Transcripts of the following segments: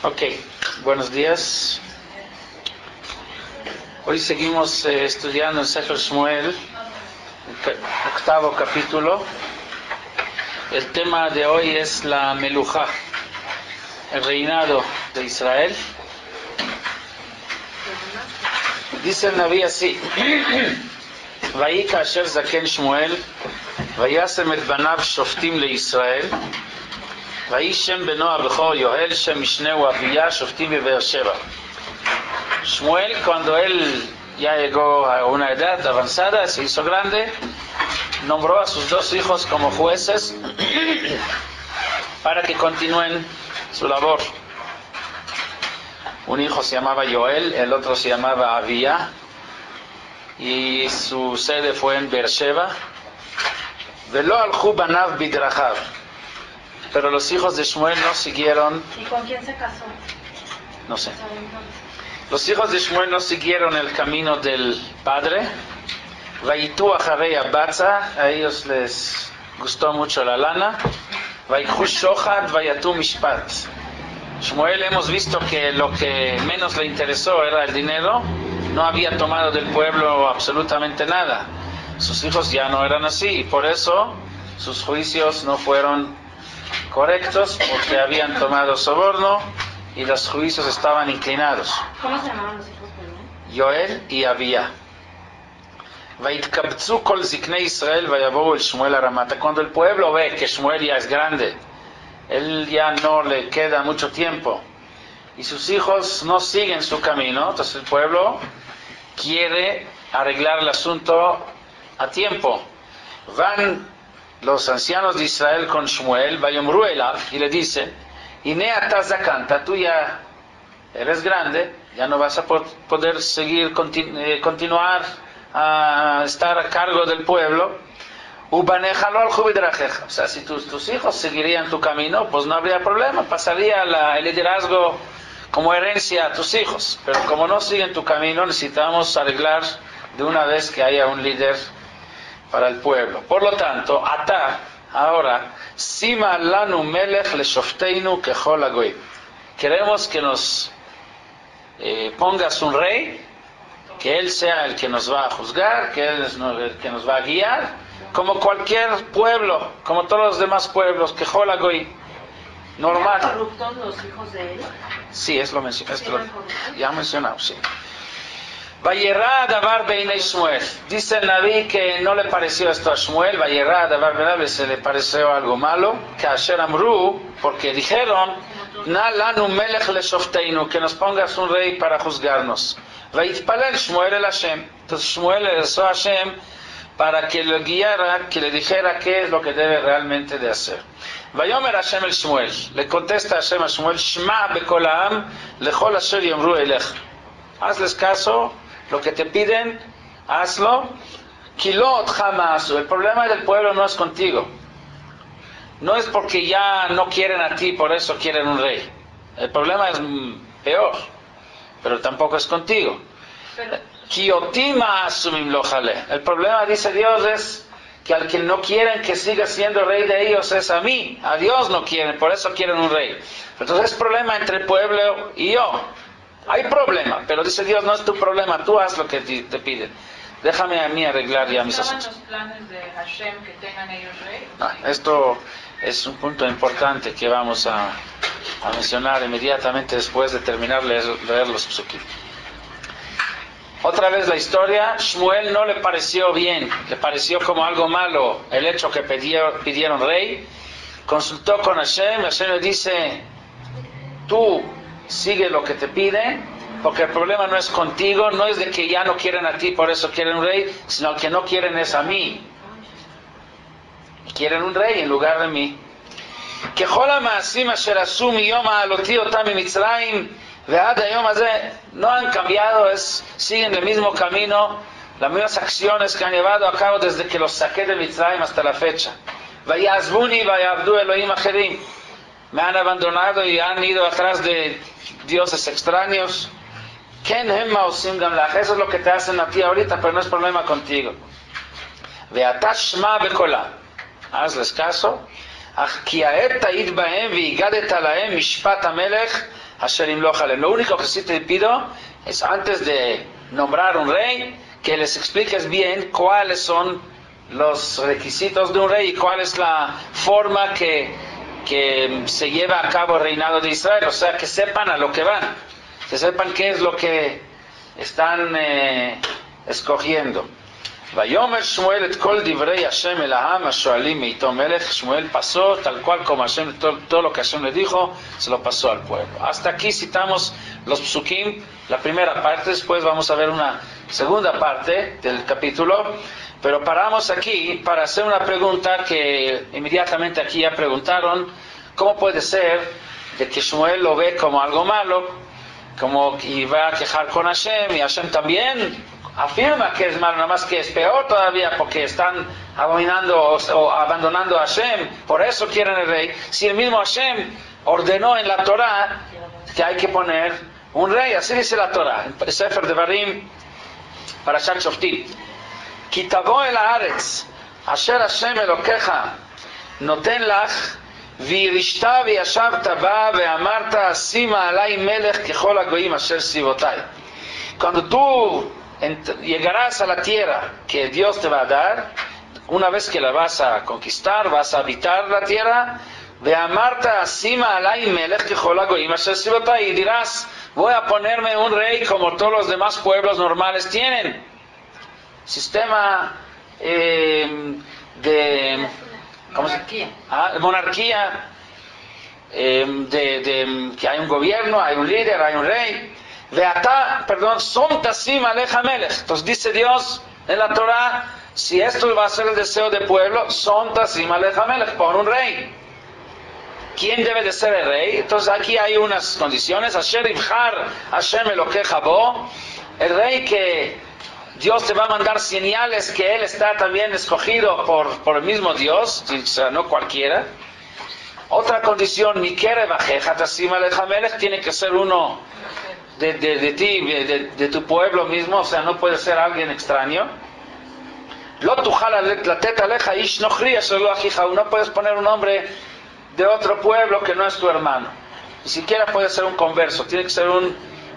Ok, buenos días. Hoy seguimos estudiando en Sefer Shmuel, octavo capítulo. El tema de hoy es la Melujá, el reinado de Israel. Dice el Naví así: Vayika asher zaken Shmuel, vayasem et banav shoftim leIsrael, vayishem beno abechor Yoel, shem mishneu Abiyah, shoftim beBeer Sheva. Shmuel, cuando él ya llegó a una edad avanzada, se hizo grande, nombró a sus dos hijos como jueces para que continúen su labor. Un hijo se llamaba Yoel, el otro se llamaba Abiyah, y su sede fue en Beersheba. Velo alchu banav bidrachav. Pero los hijos de Shmuel no siguieron. ¿Y con quién se casó? No sé. Los hijos de Shmuel no siguieron el camino del padre. Vayitu acharei abatza, a ellos les gustó mucho la lana. Vayikhu shochad, vayatu mishpat. Shmuel, hemos visto que lo que menos le interesó era el dinero. No había tomado del pueblo absolutamente nada. Sus hijos ya no eran así, y por eso sus juicios no fueron correctos, porque habían tomado soborno y los juicios estaban inclinados. ¿Cómo se llamaban los hijos, perdón? Yoel y Abiyah. Vaitkabtzu kol ziknei Israel vayavohu el Shmuel a Ramata. Cuando el pueblo ve que Shmuel ya es grande, él ya no le queda mucho tiempo, y sus hijos no siguen su camino, entonces el pueblo quiere arreglar el asunto a tiempo. Van los ancianos de Israel con Shmuel, vayomru elav, y le dicen: Ine ata zakanta, tú ya eres grande, ya no vas a poder seguir, continuar a estar a cargo del pueblo. Ubaneja lo alchu bidrajeja. O sea, si tus hijos seguirían tu camino, pues no habría problema, pasaría el liderazgo como herencia a tus hijos. Pero como no siguen tu camino, necesitamos arreglar de una vez que haya un líder para el pueblo. Por lo tanto, ahora, Sima lanu melech leshofteinu kechol hagoyim. Queremos que nos pongas un rey, que él sea el que nos va a juzgar, que él es el que nos va a guiar, como cualquier pueblo, como todos los demás pueblos, kechol hagoyim. Normal. ¿Eran corruptos los hijos de él? Sí, es lo mencionado. Ya mencionado, sí. Vayerá davar beinei Shmuel. Dice el Naví que no le pareció esto a Shmuel. Vayerá davar beinei, se le pareció algo malo. Que asher amru, porque dijeron: Na lanu melech leshofteinu, que nos pongas un rey para juzgarnos. Vayitpalel Shmuel el Hashem. Entonces Shmuel le rezó a Hashem para que le guiara, que le dijera qué es lo que debe realmente de hacer. Vayomer Hashem el Shmuel. Le contesta Hashem a Shmuel: Shma bekol ha'am lechol asher yomru elech. Hazles caso, lo que te piden, hazlo. Kilot jamás. El problema del pueblo no es contigo. No es porque ya no quieren a ti, por eso quieren un rey. El problema es peor, pero tampoco es contigo. Kiotima asumim lojale. El problema, dice Dios, es que al que no quieren que siga siendo rey de ellos es a mí. A Dios no quieren, por eso quieren un rey. Entonces es problema entre el pueblo y yo. Hay problema, pero dice Dios: no es tu problema, tú haz lo que te piden. Déjame a mí arreglar ya mis asuntos. ¿Estaban los planes de Hashem que tengan ellos rey? Esto es un punto importante que vamos a mencionar inmediatamente después de terminar de leer los psukim. Otra vez la historia. Shmuel no le pareció bien, le pareció como algo malo el hecho que pidieron rey. Consultó con Hashem. Hashem le dice: tú sigue lo que te piden, porque el problema no es contigo, no es de que ya no quieren a ti, por eso quieren un rey, sino que no quieren es a mí. Quieren un rey en lugar de mí. No han cambiado, siguen el mismo camino, las mismas acciones que han llevado a cabo desde que los saqué de Mitzrayim hasta la fecha. Me han abandonado y han ido atrás de dioses extraños. Eso es lo que te hacen a ti ahorita, pero no es problema contigo. Hazles caso. אך כי העת תעיד בהם והגדת להם משפט המלך אשר ימלוך עליהם. Lo único que sí te pido es antes de nombrar un rey, que les expliques bien cuáles son los requisitos de un rey y cuál es la forma que se lleva a cabo el reinado de Israel. O sea, que sepan a lo que van, que sepan qué es lo que están escogiendo. Vayomer Shmuel et kol divrei Hashem el Aham ashoalim meito melech. Shmuel pasó tal cual como Hashem, todo lo que Hashem le dijo, se lo pasó al pueblo. Hasta aquí citamos los psukim, la primera parte. Después vamos a ver una segunda parte del capítulo, pero paramos aquí para hacer una pregunta que inmediatamente aquí ya preguntaron: ¿cómo puede ser de que Shmuel lo ve como algo malo, como que va a quejar con Hashem, y Hashem también afirma que es malo, nada más que es peor todavía porque están abominando o abandonando a Hashem, por eso quieren el rey? Si el mismo Hashem ordenó en la Torah que hay que poner un rey, así dice la Torah, en el Sefer Devarim, Parashat Shoftim: Ki tavo el haaretz asher Hashem elokecha noten lach וירשת וישבת בה ואמרת שימה עלי מלך ככל הגויים אשר סביבותיי. Cuando tú llegarás a la tierra que Dios te va a dar, una vez que la vas a conquistar, vas a habitar la tierra, ואמרת שימה עלי מלך ככל הגויים אשר סביבותיי, y dirás: voy a ponerme un rey como todos los demás pueblos normales tienen. Sistema de monarquía. Monarquía, que hay un gobierno, hay un líder, hay un rey. Som tasim aleja melech. Entonces dice Dios en la Torah: si esto va a ser el deseo del pueblo, som tasim aleja melech, pon un rey. ¿Quién debe de ser el rey? Entonces aquí hay unas condiciones: Asher ibhar Hashem elokecha bo, el rey que Dios te va a mandar señales que él está también escogido por el mismo Dios, o sea, no cualquiera. Otra condición: Mikere bajeja tasim aleja melech, tiene que ser uno de ti, de tu pueblo mismo, o sea, no puede ser alguien extraño. Lo tujal latet aleja ish nochri asher lo achija, no puedes poner un hombre de otro pueblo que no es tu hermano. Ni siquiera puede ser un converso, tiene que ser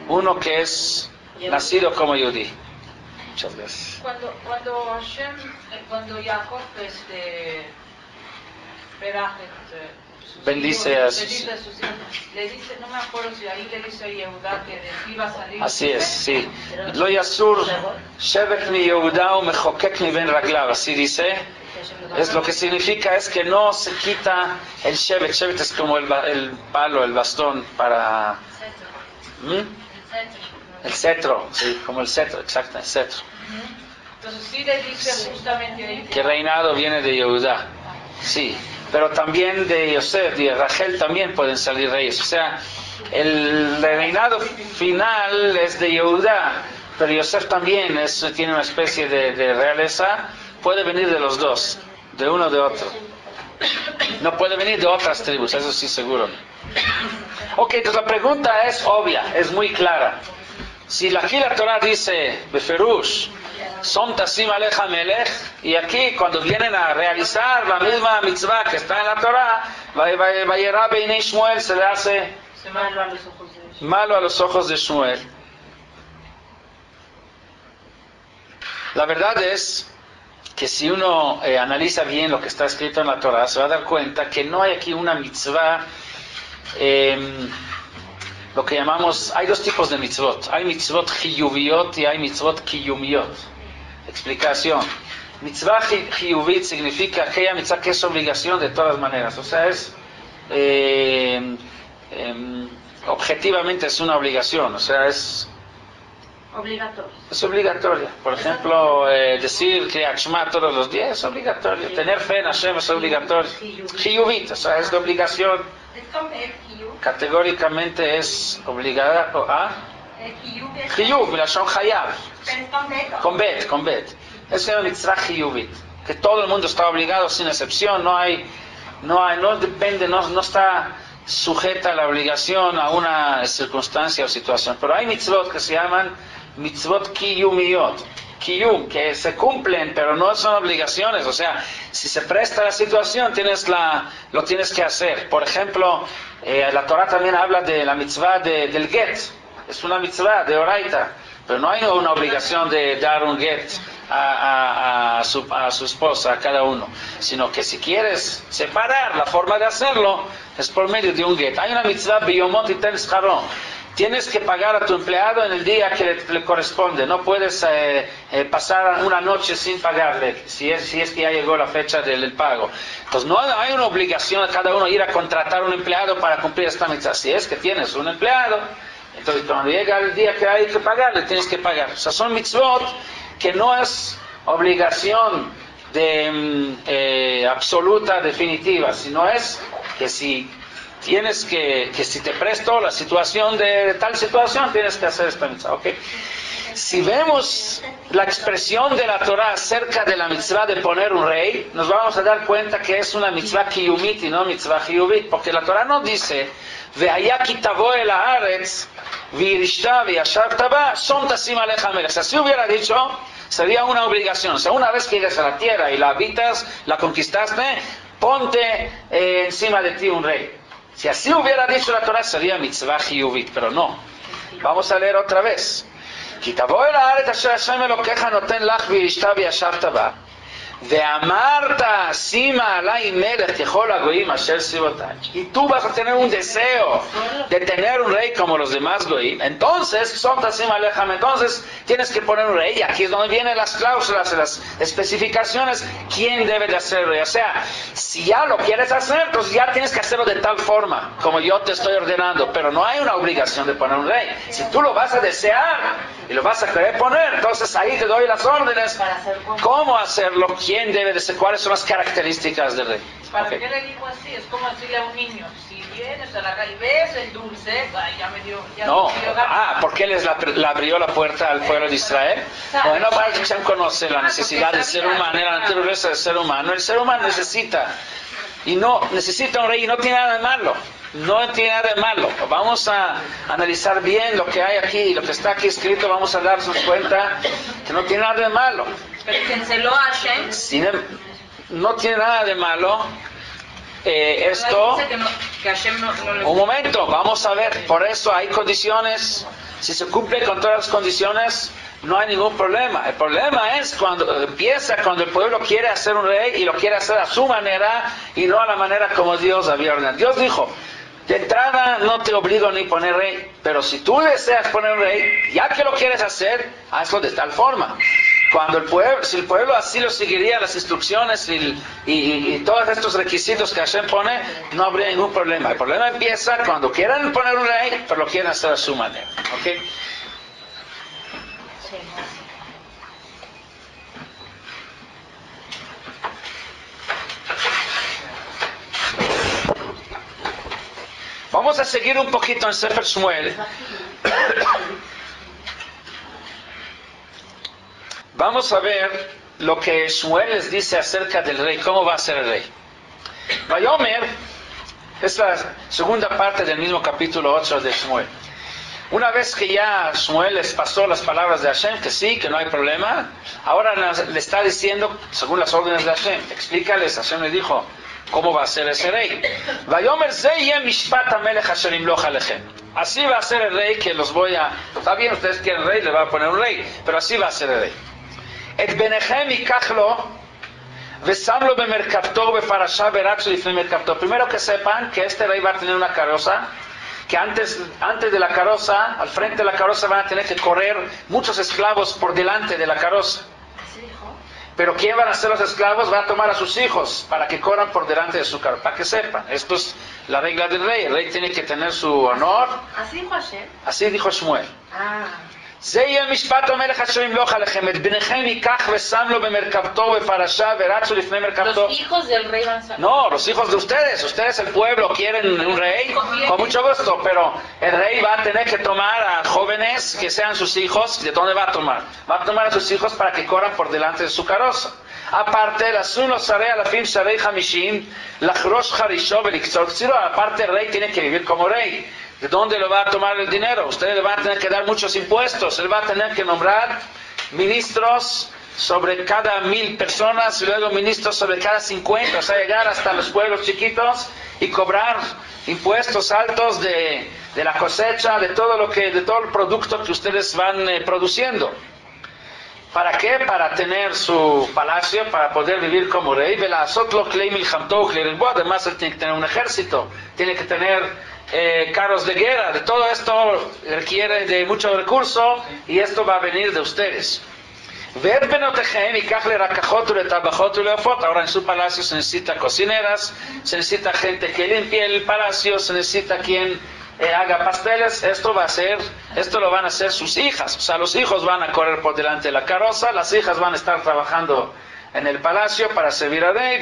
uno que es nacido como judí. Muchas gracias. Cuando Jacob bendice a sus hijos, le dice, no me acuerdo si ahí le dice a Yehuda que de aquí va a salir. Así es, sí. Lo yasur shevet mi Yehuda u mechokek mi ben raglav, así dice. Es lo que significa es que no se quita el shevet. Shevet es como el palo, el bastón para el cetro, sí, como el cetro, exacto, el cetro. Entonces sí le dice justamente ahí que reinado viene de Yehuda, sí, pero también de Yosef y de Rachel también pueden salir reyes. O sea, el reinado final es de Yehuda, pero Yosef también tiene una especie de realeza. Puede venir de los dos, de uno o de otro. No puede venir de otras tribus, eso sí seguro. Ok, entonces la pregunta es obvia, es muy clara. Si aquí la Torah dice, Beferush, Som tasim aleja melech, y aquí cuando vienen a realizar la misma mitzvah que está en la Torah, Vayera beinei Shmuel, se le hace malo a los ojos de Shmuel. La verdad es que si uno analiza bien lo que está escrito en la Torah, se va a dar cuenta que no hay aquí una mitzvah, lo que llamamos, hay dos tipos de mitzvot. Hay mitzvot chiyuviyot y hay mitzvot kiyumiyot. Explicación: mitzvah chiyuvit significa aquella mitzvah que es obligación de todas maneras, o sea, es objetivamente es una obligación, o sea, es obligatoria. Por ejemplo, decir Kriyat Shema todos los días es obligatorio. Tener fe en Hashem es obligatorio. Chiyuvit, o sea, es de obligación. Categóricamente es obligada a Chiyuv, milashon chayav. Con bet. Es una mitzvah chiyuvit, que todo el mundo está obligado sin excepción. No depende, no está sujeta a la obligación a una circunstancia o situación. Pero hay mitzvot que se llaman mitzvot kiyumiyot. Kiyum, que se cumplen, pero no son obligaciones. O sea, si se presta la situación, lo tienes que hacer. Por ejemplo, la Torah también habla de la mitzvah del get. Es una mitzvah de oraita, pero no hay una obligación de dar un get a su esposa, a cada uno, sino que si quieres separar, la forma de hacerlo es por medio de un get. Hay una mitzvah biyomot iten scharo. Tienes que pagar a tu empleado en el día que le corresponde. No puedes pasar una noche sin pagarle, si es que ya llegó la fecha del pago. Entonces no hay una obligación a cada uno ir a contratar un empleado para cumplir esta mitzvah. Si es que tienes un empleado, entonces cuando llega el día que hay que pagarle, tienes que pagar. O sea, son mitzvot que no es obligación absoluta, definitiva, sino es que si si te presto la situación de tal situación, tienes que hacer esta mitzvah, ¿ok? Si vemos la expresión de la Torah acerca de la mitzvah de poner un rey, nos vamos a dar cuenta que es una mitzvah kiyumit y no mitzvah hiyuvit, porque la Torah no dice ve'haya ki tavo el haaretz v'irishta v'yashavta ba shom tasim alecha melech. Si hubiera dicho, sería una obligación. O sea, una vez que llegas a la tierra y la habitas, la conquistaste, ponte encima de ti un rey. Si así hubiera dicho la Torah, sería mitzvah hiyuvit, pero no. Vamos a leer otra vez. כי תבוא אל הארץ אשר השם אלוקיך נותן לך וירשת וישבת בה ואמרת שימה עלי מלך ככל הגויים אשר סביבותיי. Y tú vas a tener un deseo de tener un rey como los demás goyim, entonces tienes que poner un rey. Y aquí es donde vienen las cláusulas, las especificaciones, quién debe de hacer rey. O sea, si ya lo quieres hacer, pues ya tienes que hacerlo de tal forma como yo te estoy ordenando, pero no hay una obligación de poner un rey. Si tú lo vas a desear y lo vas a querer poner, entonces ahí te doy las órdenes cómo hacerlo, quién debe de ser, cuáles son las características del rey. ¿Para qué le digo así? Es como decirle a un niño, si vienes a la calle y ves el dulce, ya me dio... porque él le abrió la puerta al pueblo de Israel. Bueno, para que Hashem conoce la necesidad del ser humano, la naturaleza del ser humano. El ser humano necesita un rey y no tiene nada de malo. No tiene nada de malo. Vamos a analizar bien lo que hay aquí, lo que está aquí escrito, vamos a darnos cuenta que no tiene nada de malo. Pero canceló a Hashem. No tiene nada de malo. Esto, un momento, vamos a ver. Por eso hay condiciones. Si se cumple con todas las condiciones, no hay ningún problema. El problema es cuando el pueblo quiere hacer un rey y lo quiere hacer a su manera y no a la manera como Dios había ordenado. Dios dijo, de entrada no te obligo ni poner rey, pero si tú deseas poner un rey, ya que lo quieres hacer, hazlo de tal forma. Si el pueblo así lo seguiría, las instrucciones y todos estos requisitos que Hashem pone, no habría ningún problema. El problema empieza cuando quieran poner un rey, pero lo quieren hacer a su manera. ¿Ok? Vamos a seguir un poquito en Sefer Shmuel. Vamos a ver lo que Shmuel les dice acerca del rey, cómo va a ser el rey. Vayomer es la segunda parte del mismo capítulo 8 de Shmuel. Una vez que ya Shmuel les pasó las palabras de Hashem, que sí, que no hay problema, ahora le está diciendo, según las órdenes de Hashem, explícales, Hashem le dijo, ¿cómo va a ser ese rey? Vayomer zeh mishpat hamelech asher imloch alechem. Así va a ser el rey que los voy a... Está bien, ustedes quieren rey, le va a poner un rey, pero así va a ser el rey. Et benechem yikach lo vesamlo bemerkavto befarasha beratzu lifnei merkavto. Primero que sepan que este rey va a tener una carroza, que antes de la carroza, al frente de la carroza van a tener que correr muchos esclavos por delante de la carroza. Pero ¿quién van a ser los esclavos? Van a tomar a sus hijos para que corran por delante de su carroza. Para que sepan, esto es la regla del rey. El rey tiene que tener su honor. ¿Así dijo Hashem? Así dijo Shmuel. זה יהיה משפט המלך אשר ימלוך עליכם, את בניכם ייקח ושם לו במרכבתו ובפרשה ורצו לפני מרכבתו. Los hijos del rey van a salir. No, los hijos de ustedes el pueblo, quieren un rey, con mucho gusto, pero el rey va a tener que tomar a jóvenes que sean sus hijos. ¿De dónde va a tomar? Va a tomar a sus hijos para que corran por delante de su carroza. Aparte, aparte el rey tiene que vivir como rey. ¿De dónde lo va a tomar el dinero? Ustedes le van a tener que dar muchos impuestos. Él va a tener que nombrar ministros sobre cada 1,000 personas, y luego ministros sobre cada 50, o sea, llegar hasta los pueblos chiquitos y cobrar impuestos altos de la cosecha, de todo el producto que ustedes van produciendo. ¿Para qué? Para tener su palacio, para poder vivir como rey. Además, él tiene que tener un ejército, tiene que tener carros de guerra. De todo esto requiere de mucho recurso, y esto va a venir de ustedes. Ahora en su palacio se necesita cocineras, se necesita gente que limpie el palacio, se necesita quien haga pasteles. Esto lo van a hacer sus hijas. O sea, los hijos van a correr por delante de la carroza, las hijas van a estar trabajando en el palacio para servir a rey.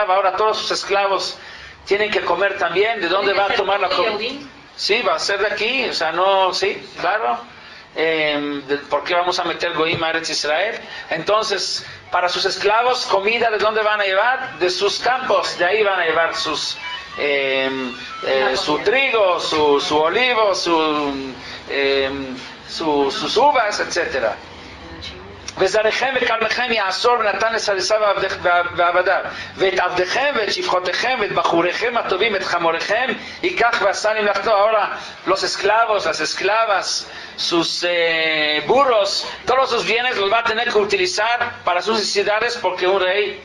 Ahora todos sus esclavos tienen que comer también. ¿De dónde va a tomar la comida? Sí, va a ser de aquí, o sea, no, sí, claro. ¿Por qué vamos a meter Goim a Eretz Israel? Entonces, para sus esclavos, comida, ¿de dónde van a llevar? De sus campos, de ahí van a llevar su trigo, su olivo, sus uvas, etcétera. וזרעכם וכלמכם יעשור ונתן לסריסיו ועבדיו ואת עבדיכם ואת שפחותיכם ואת בחוריכם הטובים את חמוריכם ייקח ועשה למלאכתו. Ahora los esclavos, las esclavas, sus burros, todos sus bienes los va a tener que utilizar para sus necesidades, porque un rey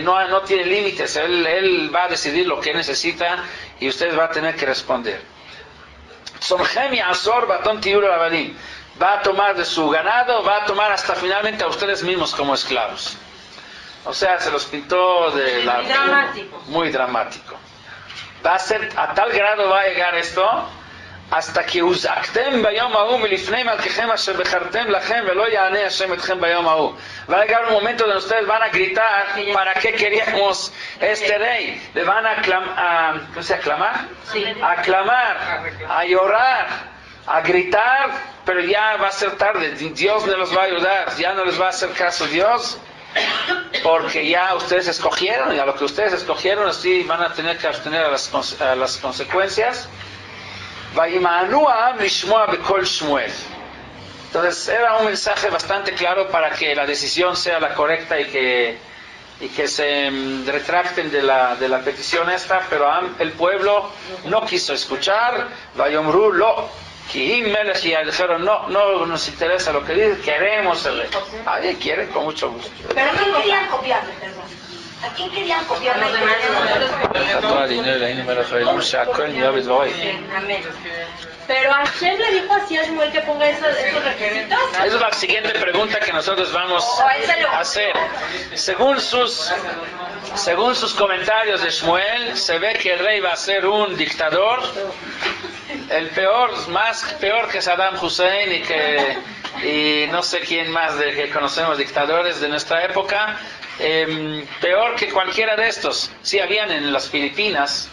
no tiene límites. Él va a decidir lo que necesita y ustedes van a tener que responder. Somchem ya'asor baton tiur avadim. Va a tomar de su ganado, va a tomar hasta finalmente a ustedes mismos como esclavos. O sea, se los pintó muy dramático. Va a ser, a tal grado va a llegar esto, hasta que uzaktem bayom ha'u milifnei malkechem asher bechartem lachem velo ya'aneh Hashem etchem bayom ha'u. Va a llegar un momento donde ustedes van a gritar, ¿para qué queríamos este rey? Le van a aclamar, a llorar, a gritar, pero ya va a ser tarde. Dios no los va a ayudar, ya no les va a hacer caso Dios, porque ya ustedes escogieron, y a lo que ustedes escogieron así van a tener que abstener a las consecuencias. Entonces era un mensaje bastante claro para que la decisión sea la correcta y que se retracten de la petición esta, pero el pueblo no quiso escuchar. Vayomru lo. Dijeron, no nos interesa lo que dice, queremos el rey. Alguien quiere, con mucho gusto. ¿Pero a quién querían copiarle, perdón? ¿A quién querían copiarle? Pero Hashem le dijo así a Shmuel que ponga esos requisitos. Esa es la siguiente pregunta que nosotros vamos a hacer. Según sus comentarios de Shmuel, se ve que el rey va a ser un dictador, el peor que Saddam Hussein y no sé quién más que conocemos dictadores de nuestra época, peor que cualquiera de estos. Sí, habían en las Filipinas.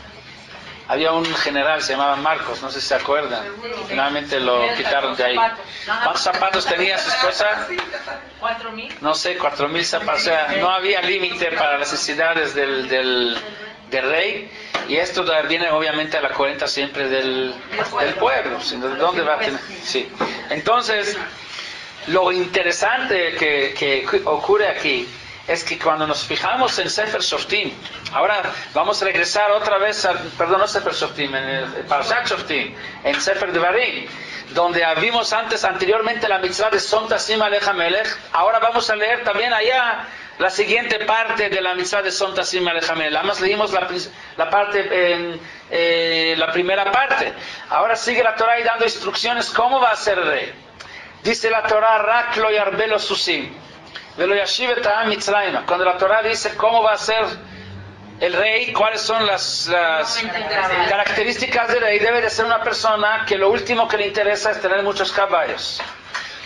Había un general, se llamaba Marcos, no sé si se acuerdan. Finalmente lo quitaron de ahí. ¿Cuántos zapatos tenía su esposa? 4,000. No sé, 4,000 zapatos. O sea, no había límite para las necesidades del rey. Y esto viene obviamente a la cuenta siempre del pueblo. ¿De dónde va a tener? Sí. Entonces, lo interesante que ocurre aquí es que cuando nos fijamos en Sefer Shoftim, ahora vamos a regresar otra vez no Sefer Shoftim, en el Parashat Shoftim, en Sefer Devarim, donde vimos anteriormente la mitzvah de Som Tasim Alecha Melech. Ahora vamos a leer también allá la siguiente parte de la mitzvah de Som Tasim Alecha Melech. Además leímos la primera parte. Ahora sigue la Torah y dando instrucciones cómo va a ser el rey. Dice la Torah, Rak lo yarbelo susim. Cuando la Torah dice cómo va a ser el rey, cuáles son las características del rey, debe de ser una persona que lo último que le interesa es tener muchos caballos.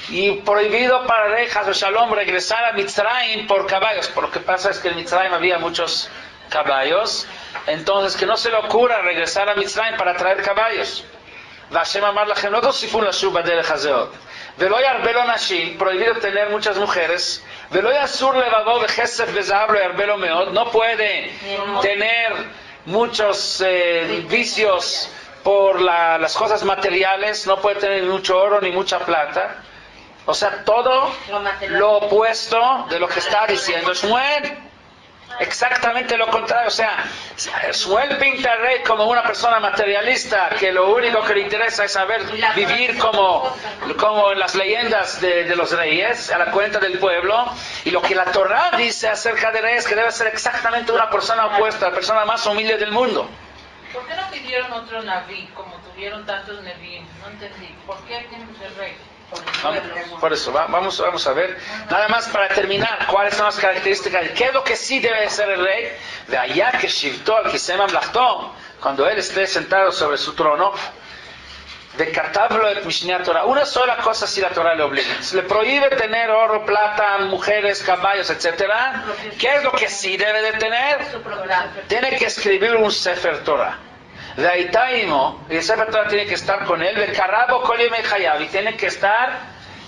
Y prohibido para el rey Haz Shalom regresar a Mitzrayim por caballos. Por lo que pasa es que en Mitzrayim había muchos caballos, entonces que no se le ocurra regresar a Mitzrayim para traer caballos. Vashem amar lachem lo tosifun lashuv baderech hazeot. Prohibido tener muchas mujeres. No puede tener muchos vicios por las cosas materiales, no puede tener mucho oro ni mucha plata. O sea, todo lo opuesto de lo que está diciendo Shmuel. Exactamente lo contrario. O sea, Shmuel pinta al rey como una persona materialista, que lo único que le interesa es saber vivir como en las leyendas de los reyes, a la cuenta del pueblo. Y lo que la Torá dice acerca de reyes, que debe ser exactamente una persona opuesta, la persona más humilde del mundo. ¿Por qué no pidieron otro Naví, como tuvieron tantos Nevi'im? No entendí. ¿Por qué tiene que ser rey? Por eso, vamos a ver, nada más para terminar, cuáles son las características, qué es lo que sí debe ser el rey, de allá que Shivto al Kisem Amlachtó, cuando él esté sentado sobre su trono, de Katablo et Mishneh Torah, una sola cosa si la Torah le obliga, se le prohíbe tener oro, plata, mujeres, caballos, etcétera. ¿Qué es lo que sí debe de tener? Tiene que escribir un Sefer Torah. De Aitaimo, y el Sefer Torah tiene que estar con él, de Karabo Kol Yemei Hayav, y tiene que estar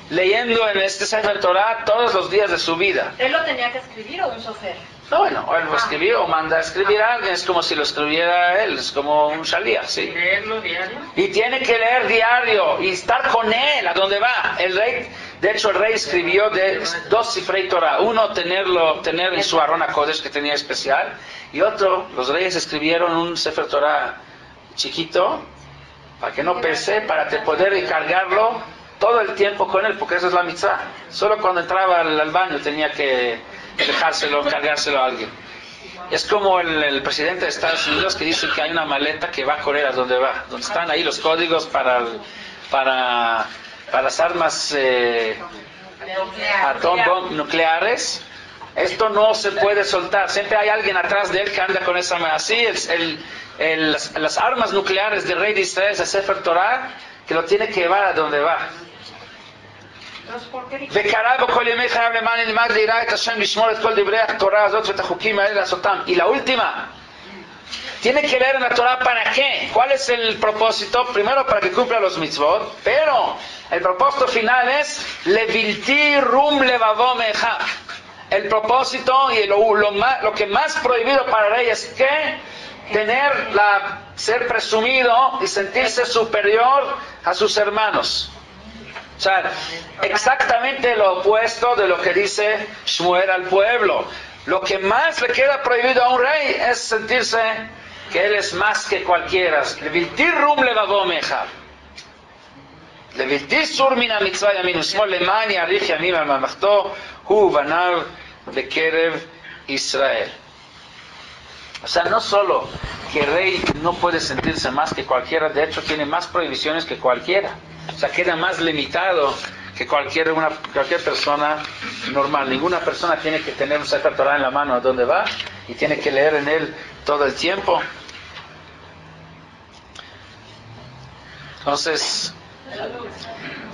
leyendo en este Sefer Torah todos los días de su vida. ¿Él lo tenía que escribir o un sofer? No, bueno, él lo escribió o manda a escribir a alguien, es como si lo escribiera él, es como un shaliach, ¿sí? ¿Leerlo diario? Y tiene que leer diario y estar con él a donde va. El rey, de hecho el rey escribió de 2 Sifrei Torah, uno tener en su Aron HaKodesh que tenía especial, y otro, los reyes escribieron un Sefer Torah chiquito, para que no pese, para poder cargarlo todo el tiempo con él, porque esa es la mitzvah. Solo cuando entraba al baño tenía que cargárselo a alguien. Es como el presidente de Estados Unidos, que dice que hay una maleta que va a correr a donde va, donde están ahí los códigos para las armas nucleares. Esto no se puede soltar, siempre hay alguien atrás de él que anda con esa mano. Así las armas nucleares del rey de Israel, el Sefer Torah, que lo tiene que llevar a donde va. Y la última, tiene que leer en la Torah. ¿Para qué? ¿Cuál es el propósito? Primero, para que cumpla los mitzvot, pero el propósito final es levilti rum levavo meja. El propósito y lo que más prohibido para el rey es que ser presumido y sentirse superior a sus hermanos. O sea, exactamente lo opuesto de lo que dice Shmuel al pueblo. Lo que más le queda prohibido a un rey es sentirse que él es más que cualquiera. Levilti rum levavo meja. Levilti sur min hamitzvah yaminu shmol leman yarich yamim al mamachto hu banav bekerev Israel. O sea, no solo que el rey no puede sentirse más que cualquiera, de hecho tiene más prohibiciones que cualquiera. O sea, queda más limitado que cualquier persona normal. Ninguna persona tiene que tener un Sefer Torah en la mano a donde va y tiene que leer en él todo el tiempo. Entonces,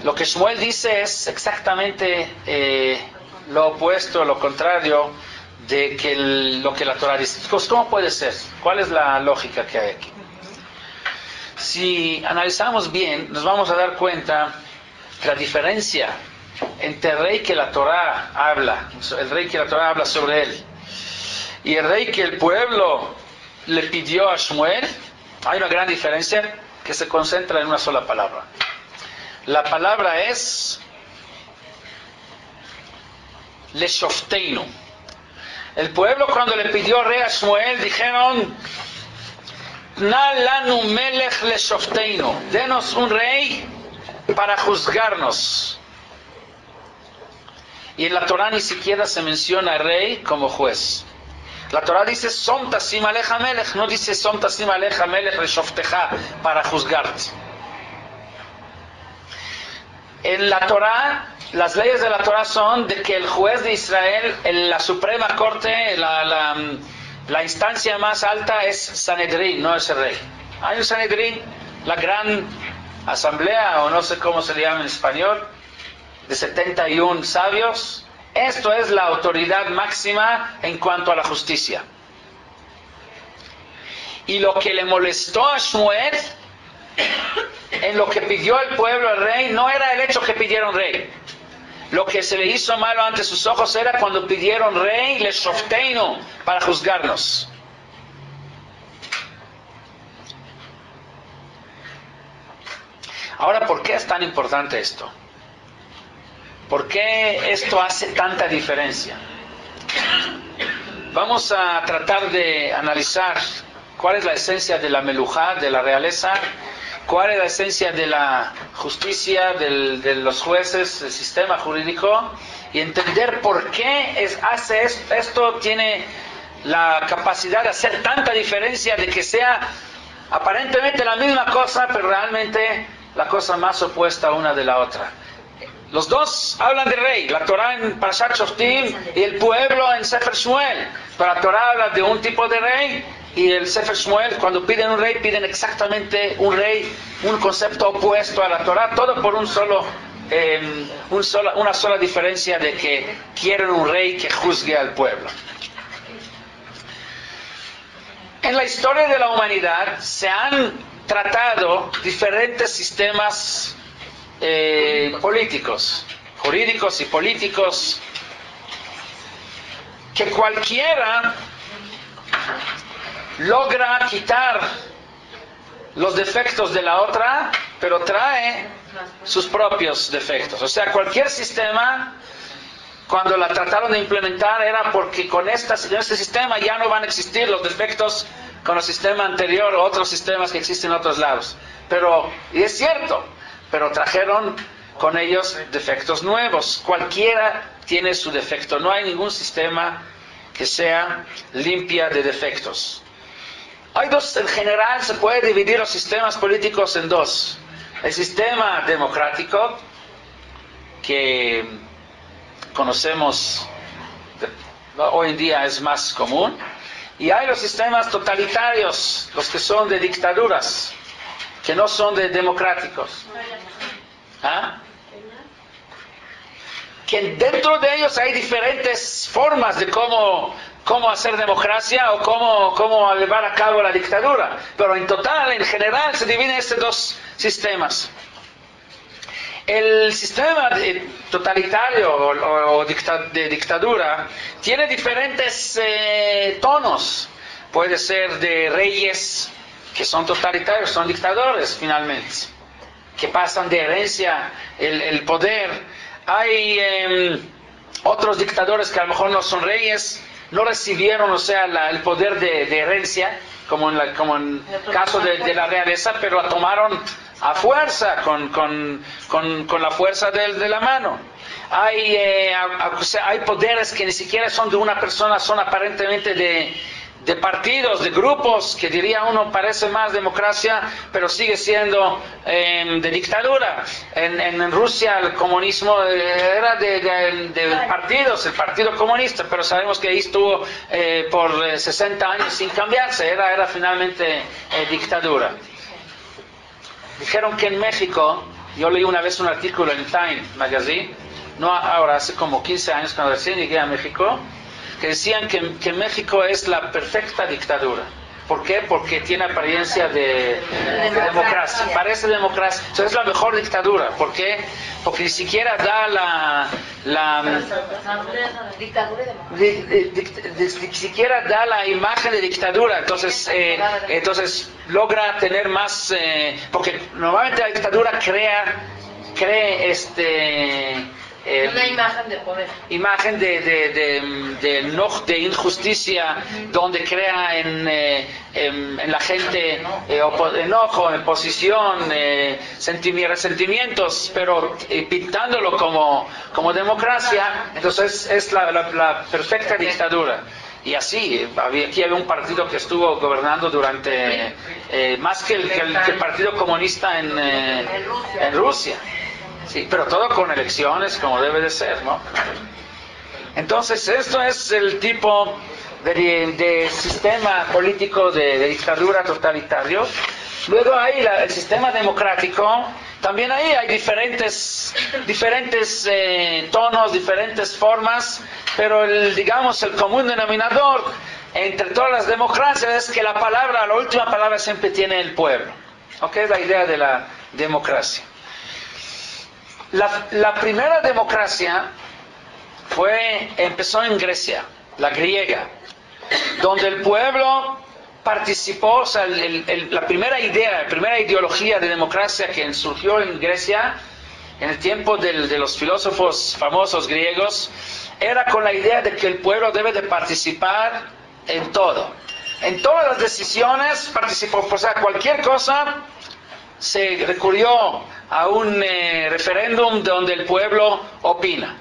lo que Shmuel dice es exactamente lo opuesto, lo contrario de lo que la Torah dice. Pues, ¿cómo puede ser? ¿Cuál es la lógica que hay aquí? Si analizamos bien, nos vamos a dar cuenta que la diferencia entre el rey que la Torah habla, el rey que la Torah habla sobre él, y el rey que el pueblo le pidió a Shmuel, hay una gran diferencia que se concentra en una sola palabra. La palabra es Leshofteinu. El pueblo, cuando le pidió rey a Shmuel, dijeron: Na lanu melech leshofteinu, denos un rey para juzgarnos. Y en la Torah ni siquiera se menciona rey como juez. La Torah dice Som tasim aleja melech, no dice Som tasim aleja melech leshofteja, para juzgarte. En la Torah, las leyes de la Torah son de que el juez de Israel, en la Suprema Corte, la instancia más alta es Sanedrín, no es el rey. Hay un Sanedrín, la gran asamblea, o no sé cómo se le llama en español, de 71 sabios. Esto es la autoridad máxima en cuanto a la justicia. Y lo que le molestó a Shmuel, en lo que pidió el pueblo al rey, no era el hecho que pidieron rey. lo que se le hizo malo ante sus ojos era cuando pidieron rey leshofteinu, para juzgarnos. Ahora, ¿por qué es tan importante esto? ¿Por qué esto hace tanta diferencia? Vamos a tratar de analizar cuál es la esencia de la melujá, de la realeza, cuál es la esencia de la justicia, de los jueces, del sistema jurídico, y entender por qué esto tiene la capacidad de hacer tanta diferencia, de que sea aparentemente la misma cosa, pero realmente la cosa más opuesta una de la otra. Los dos hablan de rey, la Torah en Parashat Shoftim y el pueblo en Sefer Shmuel. Pero la Torah habla de un tipo de rey, y el Sefer Shmuel, cuando piden un rey, piden exactamente un rey, un concepto opuesto a la Torah, todo por una sola diferencia de que quieren un rey que juzgue al pueblo. En la historia de la humanidad se han tratado diferentes sistemas políticos, jurídicos y políticos, que cualquiera logra quitar los defectos de la otra, pero trae sus propios defectos. O sea, cualquier sistema, cuando la trataron de implementar, era porque con este sistema ya no van a existir los defectos con el sistema anterior o otros sistemas que existen en otros lados. Y es cierto, pero trajeron con ellos defectos nuevos. Cualquiera tiene su defecto. No hay ningún sistema que sea limpia de defectos. Hay dos, en general se puede dividir los sistemas políticos en dos. El sistema democrático, que conocemos hoy en día es más común, y hay los sistemas totalitarios, los que son de dictaduras, que no son de democráticos. ¿Ah? Que dentro de ellos hay diferentes formas de cómo hacer democracia o cómo llevar a cabo la dictadura. Pero en total, en general, se dividen estos dos sistemas. El sistema totalitario o de dictadura tiene diferentes tonos. Puede ser de reyes que son totalitarios, son dictadores finalmente, que pasan de herencia el poder. Hay otros dictadores que a lo mejor no son reyes, no recibieron, el poder de herencia, como en el caso de la realeza, pero la tomaron a fuerza, con la fuerza de la mano. Hay poderes que ni siquiera son de una persona, son aparentemente de partidos, de grupos, que diría uno parece más democracia, pero sigue siendo de dictadura. En Rusia el comunismo era de partidos, el Partido Comunista, pero sabemos que ahí estuvo por 60 años sin cambiarse, era finalmente dictadura. Dijeron que en México, yo leí una vez un artículo en Time Magazine, no ahora, hace como 15 años cuando recién llegué a México, que decían que México es la perfecta dictadura. ¿Por qué? Porque tiene apariencia de democracia, parece democracia. Entonces es la mejor dictadura. ¿Por qué? Porque ni siquiera da ni siquiera da la imagen de dictadura. Entonces logra tener más, porque normalmente la dictadura cree una imagen de poder. Imagen de injusticia, donde crea en la gente enojo, oposición, resentimientos, pero pintándolo como democracia. Entonces es la perfecta dictadura. Y así, aquí había un partido que estuvo gobernando durante, más que el Partido Comunista en Rusia. Sí, pero todo con elecciones, como debe de ser, ¿no? Entonces, esto es el tipo de sistema político de dictadura totalitario. Luego hay el sistema democrático. También ahí hay diferentes tonos, diferentes formas, pero el común denominador entre todas las democracias es que la última palabra siempre tiene el pueblo. ¿Ok? Es la idea de la democracia. La primera democracia empezó en Grecia, la griega, donde el pueblo participó, o sea, la primera idea, la primera ideología de democracia que surgió en Grecia, en el tiempo de los filósofos famosos griegos, era con la idea de que el pueblo debe de participar en todo. En todas las decisiones participó, o sea, cualquier cosa se recurrió a un referéndum donde el pueblo opina.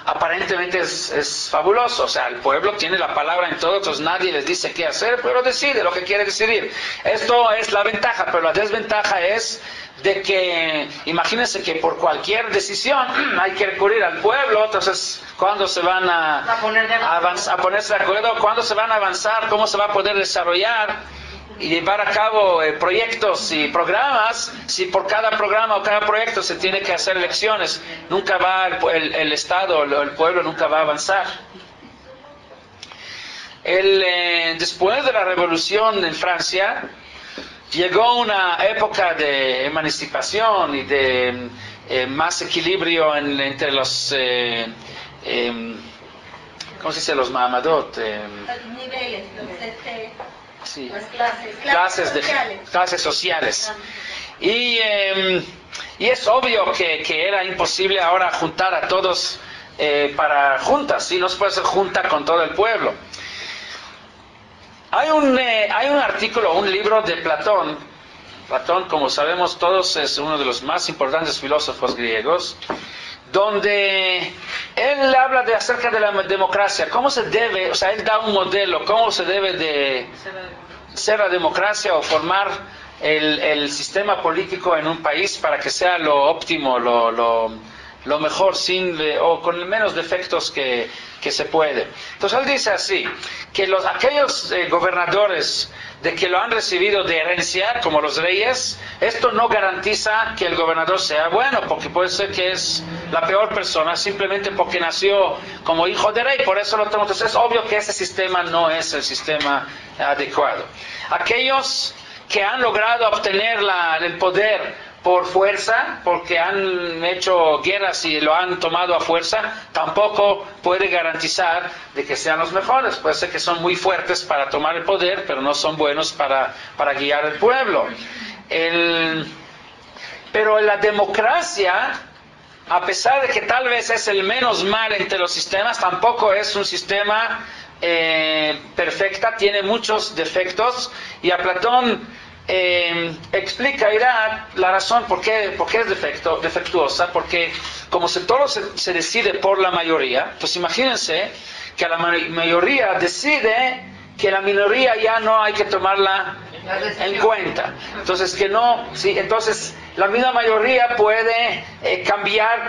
Aparentemente es fabuloso, o sea, el pueblo tiene la palabra en todo, entonces nadie les dice qué hacer, pero decide lo que quiere decidir. Esto es la ventaja, pero la desventaja es de que, imagínense que por cualquier decisión hay que recurrir al pueblo, entonces, ¿cuándo se van a ponerse de acuerdo? ¿Cuándo se van a avanzar? ¿Cómo se va a poder desarrollar y llevar a cabo proyectos y programas? Si por cada programa o cada proyecto se tiene que hacer elecciones, nunca va el Estado, el pueblo nunca va a avanzar. Después de la revolución en Francia, llegó una época de emancipación y de más equilibrio entre los, ¿cómo se dice? Los Mahamadot. Los niveles, Sí. Las clases sociales. Y es obvio que era imposible ahora juntar a todos para juntas, ¿sí? No se puede hacer junta con todo el pueblo. Hay un artículo, un libro de Platón. Platón, como sabemos todos, es uno de los más importantes filósofos griegos, donde él habla acerca de la democracia, cómo se debe, o sea, él da un modelo, cómo se debe de ser la democracia o formar el sistema político en un país para que sea lo óptimo, lo mejor, o con menos defectos que se puede. Entonces él dice así, que aquellos gobernadores de que lo han recibido de herencia, como los reyes, esto no garantiza que el gobernador sea bueno, porque puede ser que es la peor persona simplemente porque nació como hijo de rey, por eso lo tenemos. Entonces es obvio que ese sistema no es el sistema adecuado. Aquellos que han logrado obtener el poder por fuerza, porque han hecho guerras y lo han tomado a fuerza, tampoco puede garantizar de que sean los mejores. Puede ser que son muy fuertes para tomar el poder, pero no son buenos para guiar al pueblo. Pero la democracia, a pesar de que tal vez es el menos mal entre los sistemas, tampoco es un sistema perfecta, tiene muchos defectos, y a Platón explica la razón por qué es defectuosa, porque como todo se decide por la mayoría, pues imagínense que la mayoría decide que la minoría ya no hay que tomarla en cuenta. Entonces entonces la misma mayoría puede cambiar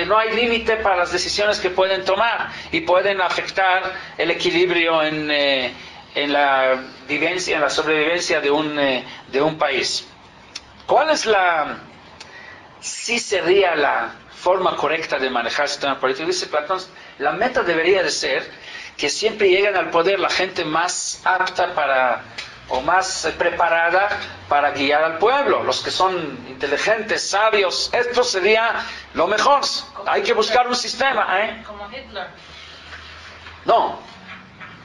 no hay límite para las decisiones que pueden tomar y pueden afectar el equilibrio en la vivencia, en la sobrevivencia de un país. ¿Cuál sería la forma correcta de manejar el sistema político? Dice Platón, la meta debería de ser que siempre lleguen al poder la gente más apta o más preparada para guiar al pueblo, los que son inteligentes, sabios. Esto sería lo mejor. Hay que buscar un sistema, Como Hitler. No.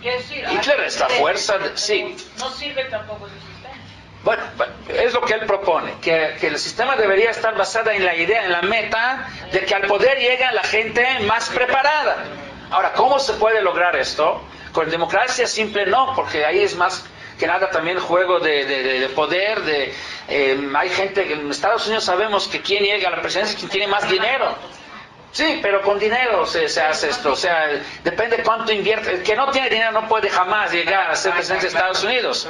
Quiere decir, Hitler es la fuerza, sí. No sirve tampoco ese sistema. Bueno, es lo que él propone, que el sistema debería estar basado en la idea, en la meta, de que al poder llega la gente más preparada. Ahora, ¿cómo se puede lograr esto? Con democracia simple no, porque ahí es más que nada también juego de poder, hay gente, en Estados Unidos sabemos que quien llega a la presidencia es quien tiene más dinero. Sí, pero con dinero se hace esto, o sea, depende cuánto invierte. El que no tiene dinero no puede jamás llegar a ser presidente de Estados Unidos.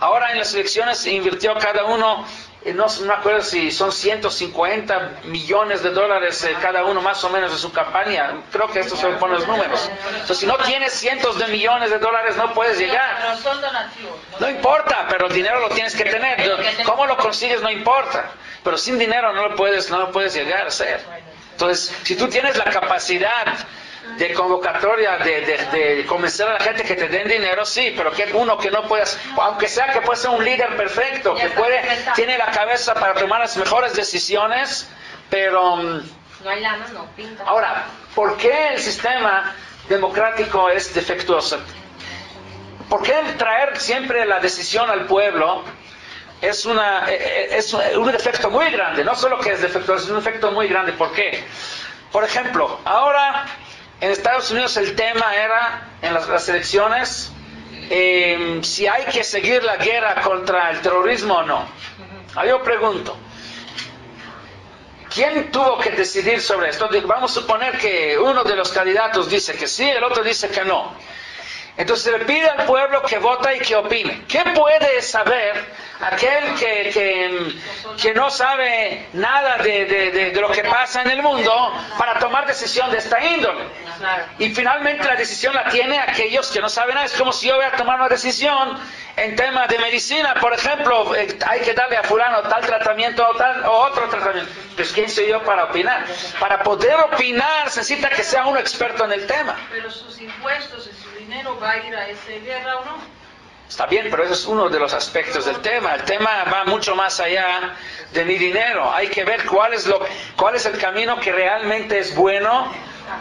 Ahora en las elecciones invirtió cada uno, no me acuerdo si son 150 millones de dólares cada uno más o menos de su campaña. Creo que esto se pone los números. Entonces, si no tienes cientos de millones de dólares no puedes llegar. Pero son donativos. No importa, pero el dinero lo tienes que tener. ¿Cómo lo consigues? No importa. Pero sin dinero no lo puedes llegar a hacer. Entonces, si tú tienes la capacidad de convocatoria, de convencer a la gente que te den dinero, sí, pero que uno que no puedas, aunque sea que puede ser un líder perfecto, que tiene la cabeza para tomar las mejores decisiones, Pero No hay lana, no pinta. ahora, ¿por qué el sistema democrático es defectuoso? ¿Por qué traer siempre la decisión al pueblo es un defecto muy grande? No solo que es defectuoso, es un defecto muy grande. ¿Por qué? Por ejemplo, ahora en Estados Unidos el tema era, en las elecciones, si hay que seguir la guerra contra el terrorismo o no. Ahora yo pregunto, ¿quién tuvo que decidir sobre esto? Vamos a suponer que uno de los candidatos dice que sí, el otro dice que no. Entonces se le pide al pueblo que vota y que opine. ¿Qué puede saber aquel que no sabe nada de lo que pasa en el mundo para tomar decisión de esta índole? Y finalmente la decisión la tiene aquellos que no saben nada. Es como si yo voy a tomar una decisión en tema de medicina, por ejemplo, hay que darle a fulano tal tratamiento o otro tratamiento. Pues ¿quién soy yo para opinar? Para poder opinar se necesita que sea uno experto en el tema. Pero sus impuestos y su dinero va a ir a esa guerra o no. Está bien, pero ese es uno de los aspectos del tema. El tema va mucho más allá de mi dinero. Hay que ver cuál es el camino que realmente es bueno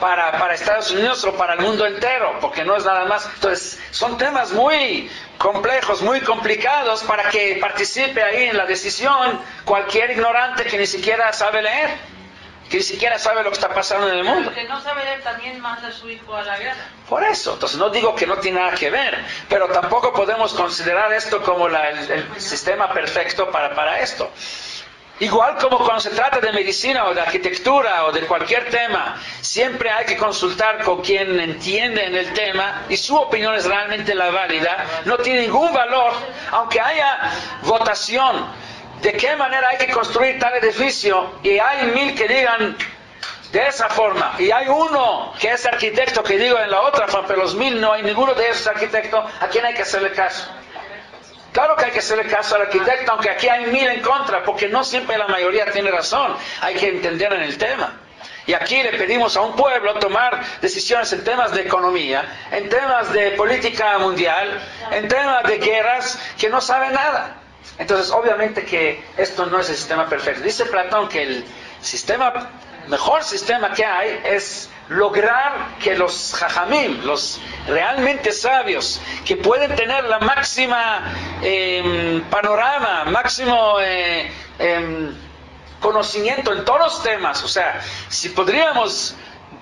para Estados Unidos o para el mundo entero, porque no es nada más. Entonces, son temas muy complejos, muy complicados para que participe ahí en la decisión cualquier ignorante que ni siquiera sabe leer, que ni siquiera sabe lo que está pasando en el mundo. El que no sabe leer también manda a su hijo a la guerra. Por eso, entonces no digo que no tiene nada que ver, pero tampoco podemos considerar esto como el sistema perfecto para esto. Igual como cuando se trata de medicina o de arquitectura o de cualquier tema, siempre hay que consultar con quien entiende en el tema y su opinión es realmente la válida. No tiene ningún valor, aunque haya votación, de qué manera hay que construir tal edificio, y hay 1000 que digan de esa forma, y hay uno que es arquitecto que diga en la otra forma, pero los 1000 no hay ninguno de esos arquitectos. ¿A quién hay que hacerle caso? Claro que hay que hacerle caso al arquitecto, aunque aquí hay 1000 en contra, porque no siempre la mayoría tiene razón. Hay que entender en el tema. Y aquí le pedimos a un pueblo tomar decisiones en temas de economía, en temas de política mundial, en temas de guerras, que no sabe nada. Entonces, obviamente que esto no es el sistema perfecto. Dice Platón que el mejor sistema que hay es lograr que los jajamim, los realmente sabios, que pueden tener la máxima panorama, máximo conocimiento en todos los temas. O sea, si podríamos,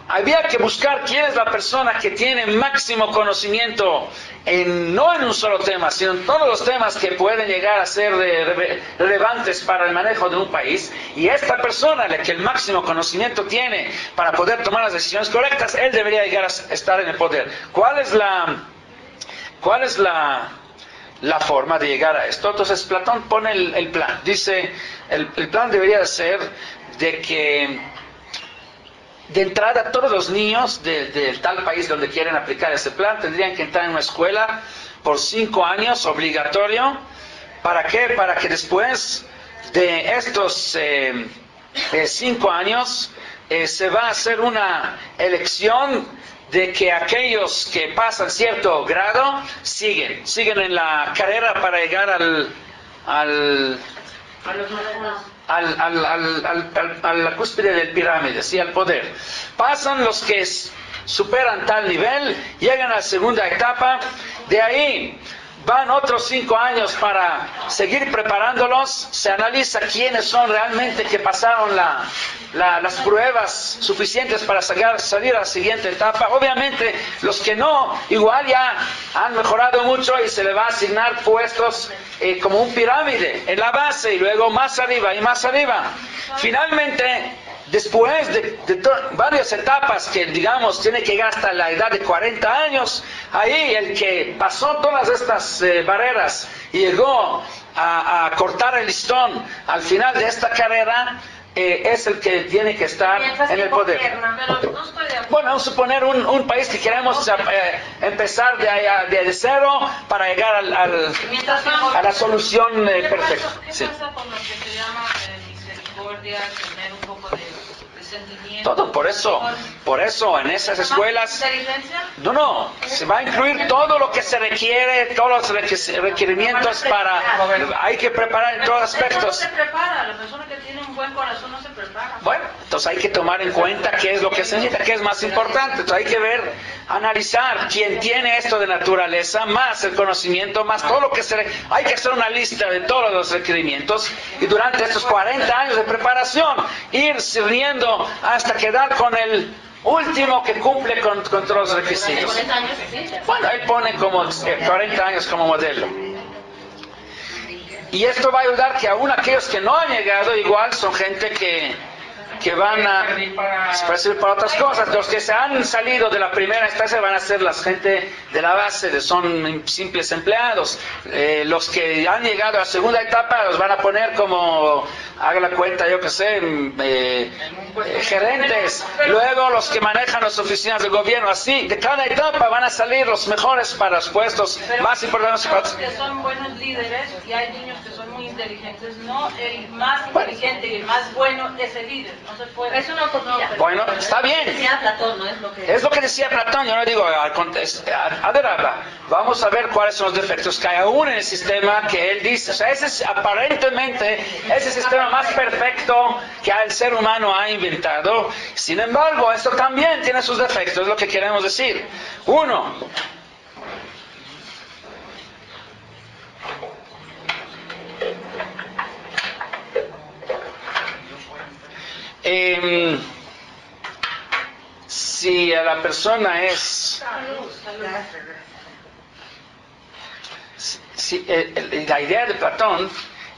había que buscar quién es la persona que tiene máximo conocimiento no en un solo tema, sino en todos los temas que pueden llegar a ser relevantes para el manejo de un país. Y esta persona, la que el máximo conocimiento tiene para poder tomar las decisiones correctas, él debería llegar a estar en el poder. ¿Cuál es la forma de llegar a esto? Entonces Platón pone el plan. Dice, el plan debería ser de que de entrada todos los niños de tal país donde quieren aplicar ese plan tendrían que entrar en una escuela por 5 años, obligatorio. ¿Para qué? Para que después de estos 5 años se va a hacer una elección de que aquellos que pasan cierto grado siguen en la carrera para llegar a la cúspide del pirámide, ¿sí? Al poder. Pasan los que superan tal nivel, llegan a la segunda etapa, de ahí van otros 5 años para seguir preparándolos, se analiza quiénes son realmente que pasaron las pruebas suficientes para salir a la siguiente etapa. Obviamente los que no, igual ya han mejorado mucho y se le va a asignar puestos como un pirámide en la base y luego más arriba y más arriba. Finalmente, después de varias etapas que digamos tiene que llegar hasta la edad de 40 años, ahí el que pasó todas estas barreras y llegó a cortar el listón al final de esta carrera, es el que tiene que estar en el poder. Bueno, vamos a suponer un país que queremos empezar de cero para llegar a la solución perfecta. ¿Qué pasa con lo que se llama misericordia? misericordia, tener un poco de sentimiento. Todo, por eso en esas escuelas, ¿Inteligencia? no, se va a incluir todo lo que se requiere, todos los requerimientos hay que preparar en todos Eso no aspectos. se prepara, la persona que tiene un buen corazón no se prepara. Bueno, entonces hay que tomar en cuenta qué es lo que se necesita, qué es más importante. Entonces hay que ver, analizar quién tiene esto de naturaleza, más el conocimiento, más todo lo que hay que hacer una lista de todos los requerimientos y durante estos 40 años de preparación ir sirviendo hasta quedar con el último que cumple con todos los requisitos. 40 años, sí. Bueno, él pone como 40 años como modelo. Y esto va a ayudar que aún aquellos que no han llegado igual son gente que van a servir para otras cosas. Los que se han salido de la primera instancia van a ser la gente de la base, son simples empleados. Los que han llegado a la segunda etapa los van a poner como, haga la cuenta, yo que sé, gerentes. Luego los que manejan las oficinas de gobierno, así, de cada etapa van a salir los mejores para los puestos más importantes. Los que son buenos líderes y hay niños que son muy inteligentes, no el más inteligente y el más bueno es el líder. No se puede. Es una utopía. Bueno, está bien. Decía Platón, ¿no? Es lo que decía Platón, yo no digo, vamos a ver cuáles son los defectos que hay aún en el sistema que él dice. O sea, ese es aparentemente ese sistema más perfecto que el ser humano ha inventado. Sin embargo, esto también tiene sus defectos, es lo que queremos decir. Uno, si la persona es... la idea de Platón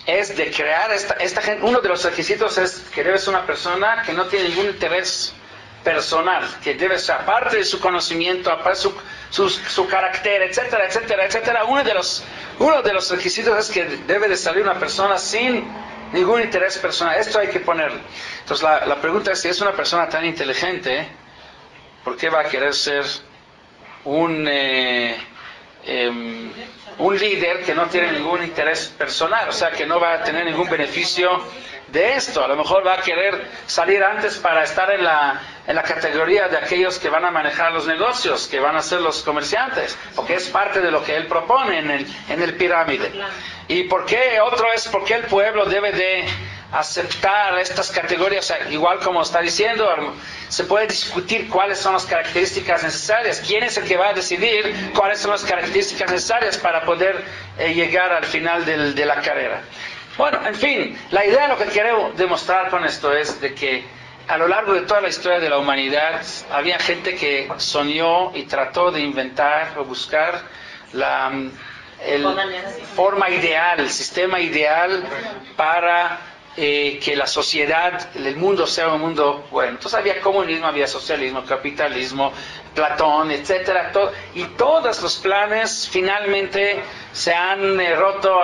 es de crear esta gente. Uno de los requisitos es que debe ser una persona que no tiene ningún interés personal, que debe ser aparte de su conocimiento, aparte de su carácter, etcétera, etcétera, etcétera. Uno de los requisitos es que debe de salir una persona sin ningún interés personal. Esto hay que ponerlo. Entonces la pregunta es, si es una persona tan inteligente, ¿por qué va a querer ser un líder que no tiene ningún interés personal? O sea, que no va a tener ningún beneficio de esto. A lo mejor va a querer salir antes para estar en la categoría de aquellos que van a manejar los negocios, que van a ser los comerciantes, porque es parte de lo que él propone en el pirámide. ¿Y por qué? Otro es porque el pueblo debe de aceptar estas categorías, o sea, igual como está diciendo, se puede discutir cuáles son las características necesarias, quién es el que va a decidir cuáles son las características necesarias para poder llegar al final de la carrera. Bueno, en fin, la idea, lo que quiero demostrar con esto es de que a lo largo de toda la historia de la humanidad había gente que soñó y trató de inventar o buscar la forma ideal, el sistema ideal para que la sociedad, el mundo sea un mundo bueno. Entonces había comunismo, había socialismo, capitalismo, Platón, etcétera, y todos los planes finalmente se han roto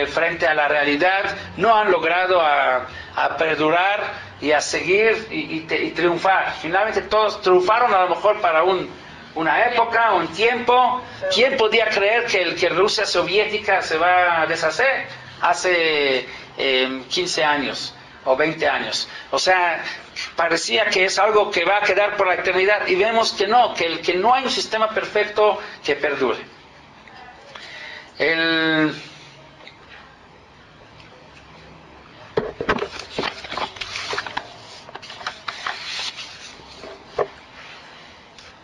frente a la realidad, no han logrado a perdurar y a seguir y triunfar. Finalmente todos triunfaron a lo mejor para una época, un tiempo. ¿Quién podía creer que Rusia soviética se va a deshacer hace 15 años o 20 años? O sea, parecía que es algo que va a quedar por la eternidad, y vemos que no, que no hay un sistema perfecto que perdure.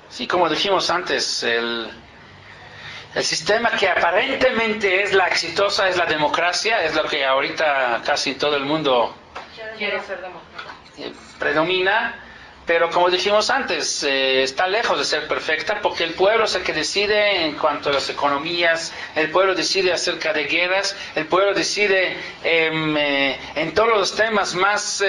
Sí, como dijimos antes, el sistema que aparentemente es la exitosa es la democracia, es lo que ahorita casi todo el mundo Quiere ser demócrata. predomina, pero como dijimos antes, está lejos de ser perfecta, porque el pueblo es el que decide en cuanto a las economías, el pueblo decide acerca de guerras, el pueblo decide en todos los temas más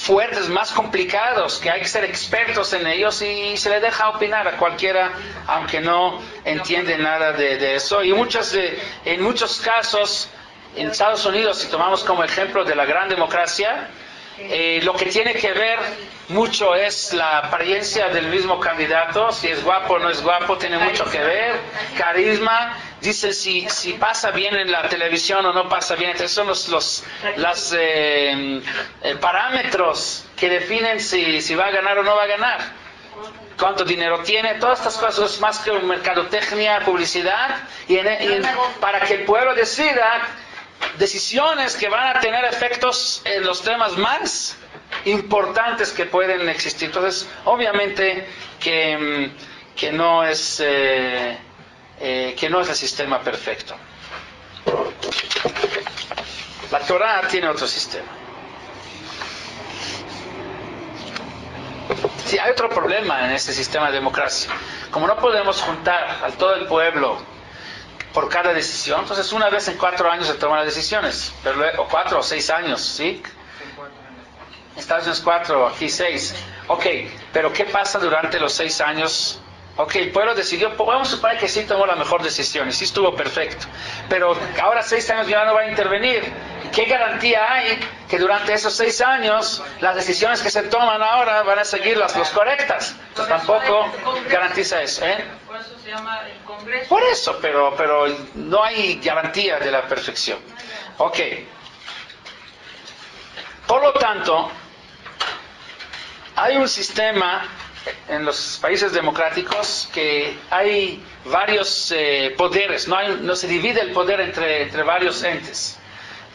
fuertes, más complicados, que hay que ser expertos en ellos, y se le deja opinar a cualquiera, aunque no entiende nada de eso. Y en muchos casos, en Estados Unidos, si tomamos como ejemplo de la gran democracia, lo que tiene que ver mucho es la apariencia del mismo candidato, si es guapo o no es guapo, tiene mucho que ver, carisma, dice si pasa bien en la televisión o no pasa bien, esos son los parámetros que definen si va a ganar o no va a ganar, cuánto dinero tiene, todas estas cosas es más que mercadotecnia, publicidad, para que el pueblo decida decisiones que van a tener efectos en los temas más importantes que pueden existir. Entonces, obviamente que no es el sistema perfecto. La Torah tiene otro sistema. Sí, hay otro problema en este sistema de democracia. Como no podemos juntar a todo el pueblo por cada decisión, entonces una vez en 4 años se toman las decisiones, o 4 o 6 años, ¿sí? Estados Unidos 4, aquí 6. Ok, pero ¿qué pasa durante los 6 años? Ok, el pueblo decidió, vamos a suponer que sí tomó la mejor decisión y sí estuvo perfecto, pero ahora 6 años ya no va a intervenir. ¿Qué garantía hay que durante esos 6 años las decisiones que se toman ahora van a seguir las correctas? Entonces, tampoco garantiza eso, ¿eh? Por eso se llama el Congreso. Por eso, pero no hay garantía de la perfección. Ok. Por lo tanto, hay un sistema en los países democráticos que hay varios poderes, no se divide el poder entre varios entes.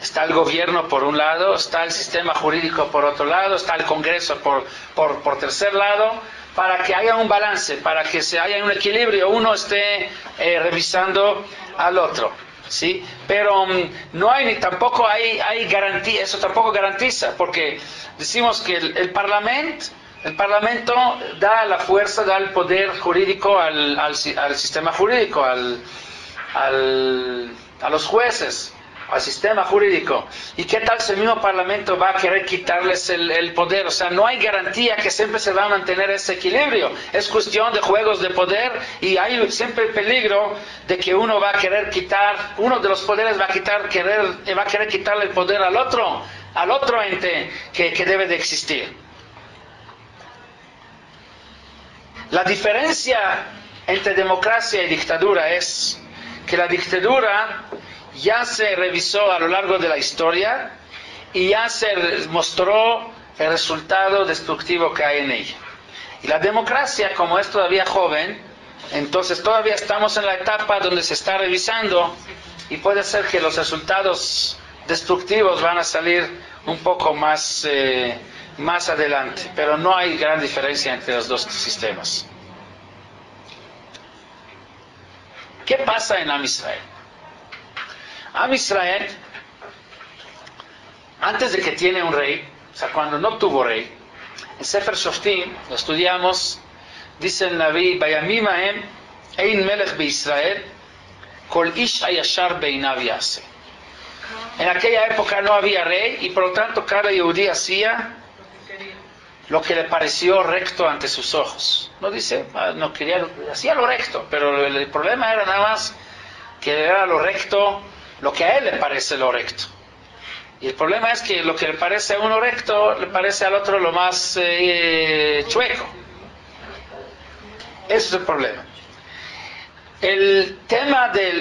Está el gobierno por un lado, está el sistema jurídico por otro lado, está el Congreso por tercer lado, para que haya un balance, para que haya un equilibrio, uno esté revisando al otro, ¿sí? Pero no hay ni tampoco hay garantía, eso tampoco garantiza, porque decimos que el Parlamento da la fuerza, da el poder jurídico al sistema jurídico, a los jueces, al sistema jurídico. ¿Y qué tal si el mismo Parlamento va a querer quitarles el poder? O sea, no hay garantía que siempre se va a mantener ese equilibrio. Es cuestión de juegos de poder y hay siempre el peligro de que uno va a querer quitar, uno de los poderes va a querer quitarle el poder al otro ente que debe de existir. La diferencia entre democracia y dictadura es que la dictadura ya se revisó a lo largo de la historia y ya se mostró el resultado destructivo que hay en ella. Y la democracia, como es todavía joven, entonces todavía estamos en la etapa donde se está revisando y puede ser que los resultados destructivos van a salir un poco más adelante, pero no hay gran diferencia entre los dos sistemas. ¿Qué pasa en Am Israel? Am Israel, antes de que tiene un rey, o sea, cuando no tuvo rey, en Sefer Shoftim, lo estudiamos, dice el Naví, Bayamim Haem, Ein Melech Israel, Kol Ish Hayashar Beinav Yaseh. En aquella época no había rey y por lo tanto cada yehudí hacía lo que le pareció recto ante sus ojos. No dice, no quería, hacía lo recto, pero el problema era nada más que era lo recto, lo que a él le parece lo recto. Y el problema es que lo que le parece a uno recto, le parece al otro lo más chueco. Ese es el problema. El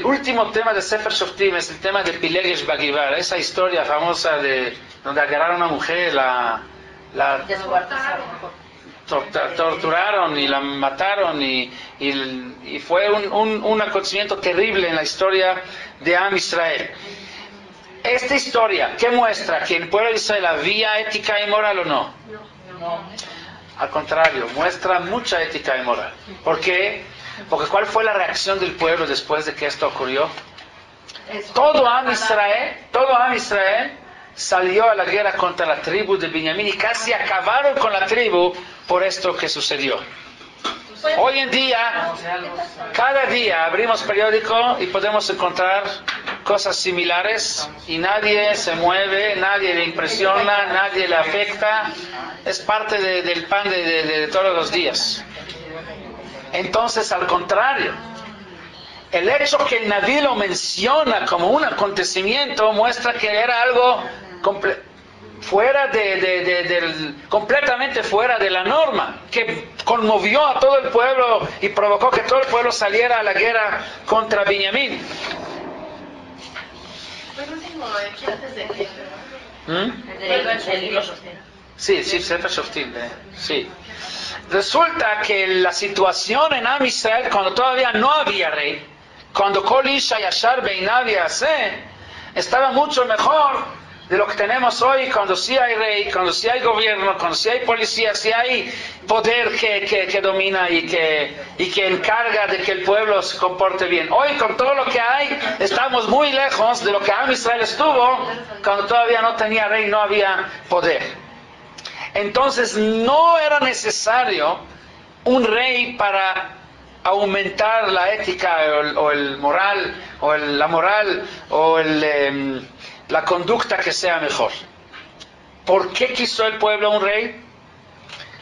último tema de Sefer Shoftim es el tema de Pilegesh Bagivar, esa historia famosa de donde agarraron a una mujer, la torturaron y la mataron y fue un acontecimiento terrible en la historia de Am Israel. Esta historia, ¿qué muestra? ¿Que el pueblo de Israel había ética y moral o no? No. Al contrario, muestra mucha ética y moral. ¿Por qué? Porque ¿cuál fue la reacción del pueblo después de que esto ocurrió? Todo Am Israel salió a la guerra contra la tribu de Benjamín y casi acabaron con la tribu por esto que sucedió. Hoy en día, cada día abrimos periódico y podemos encontrar cosas similares y nadie se mueve, nadie le impresiona, nadie le afecta. Es parte del pan de todos los días. Entonces, al contrario, el hecho que el Naví lo menciona como un acontecimiento muestra que era algo fuera completamente fuera de la norma, que conmovió a todo el pueblo y provocó que todo el pueblo saliera a la guerra contra Benjamín. Fue el último hecho antes de que... Sí, Sefer Shoftim, sí. Resulta que la situación en Am Israel, cuando todavía no había rey, cuando Kol Isha Yashar Beinav Yaseh, estaba mucho mejor de lo que tenemos hoy, cuando sí hay rey, cuando sí hay gobierno, cuando sí hay policía, sí hay poder que domina y que encarga de que el pueblo se comporte bien. Hoy, con todo lo que hay, estamos muy lejos de lo que Am Israel estuvo cuando todavía no tenía rey, no había poder. Entonces no era necesario un rey para aumentar la ética o el moral o la moral o la conducta que sea mejor. ¿Por qué quiso el pueblo un rey?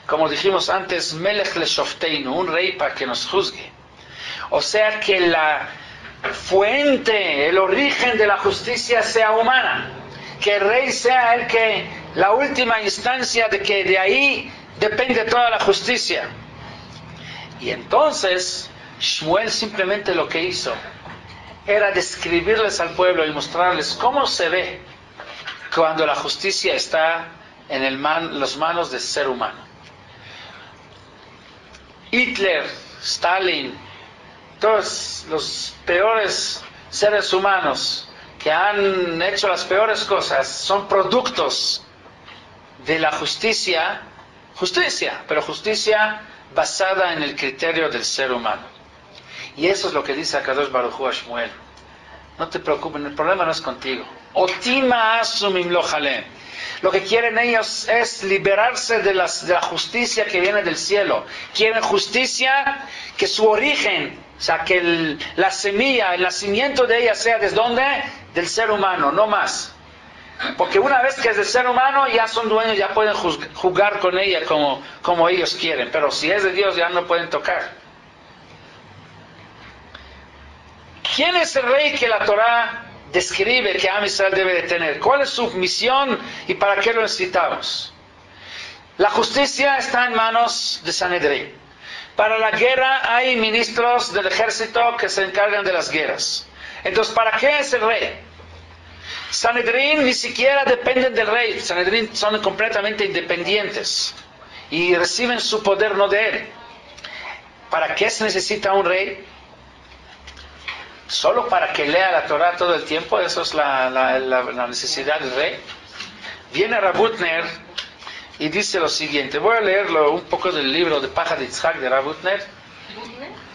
Como dijimos antes, Melech Leshofteinu, un rey para que nos juzgue. O sea que la fuente, el origen de la justicia sea humana, que el rey sea el que, la última instancia de que de ahí depende toda la justicia. Y entonces Shmuel simplemente lo que hizo era describirles al pueblo y mostrarles cómo se ve cuando la justicia está en las manos del ser humano. Hitler, Stalin, todos los peores seres humanos que han hecho las peores cosas son productos de la justicia, pero justicia basada en el criterio del ser humano. Y eso es lo que dice Akadosh Baruj Hu a Shmuel. No te preocupes, el problema no es contigo. Otima asumim lo jalem. Lo que quieren ellos es liberarse de la justicia que viene del cielo. Quieren justicia que su origen, o sea, que la semilla, el nacimiento de ella sea ¿desde dónde? Del ser humano, no más. Porque una vez que es del ser humano, ya son dueños, ya pueden jugar con ella como ellos quieren. Pero si es de Dios, ya no pueden tocar. ¿Quién es el rey que la Torá describe que Am Israel debe de tener? ¿Cuál es su misión y para qué lo necesitamos? La justicia está en manos de Sanedrín. Para la guerra hay ministros del ejército que se encargan de las guerras. Entonces, ¿para qué es el rey? Sanedrín ni siquiera dependen del rey. Sanedrín son completamente independientes y reciben su poder no de él. ¿Para qué se necesita un rey? ¿Solo para que lea la Torah todo el tiempo? ¿Eso es la necesidad del rey? Viene Rav Hutner y dice lo siguiente. Voy a leerlo un poco del libro de Paja de Yitzhak de Rav Hutner.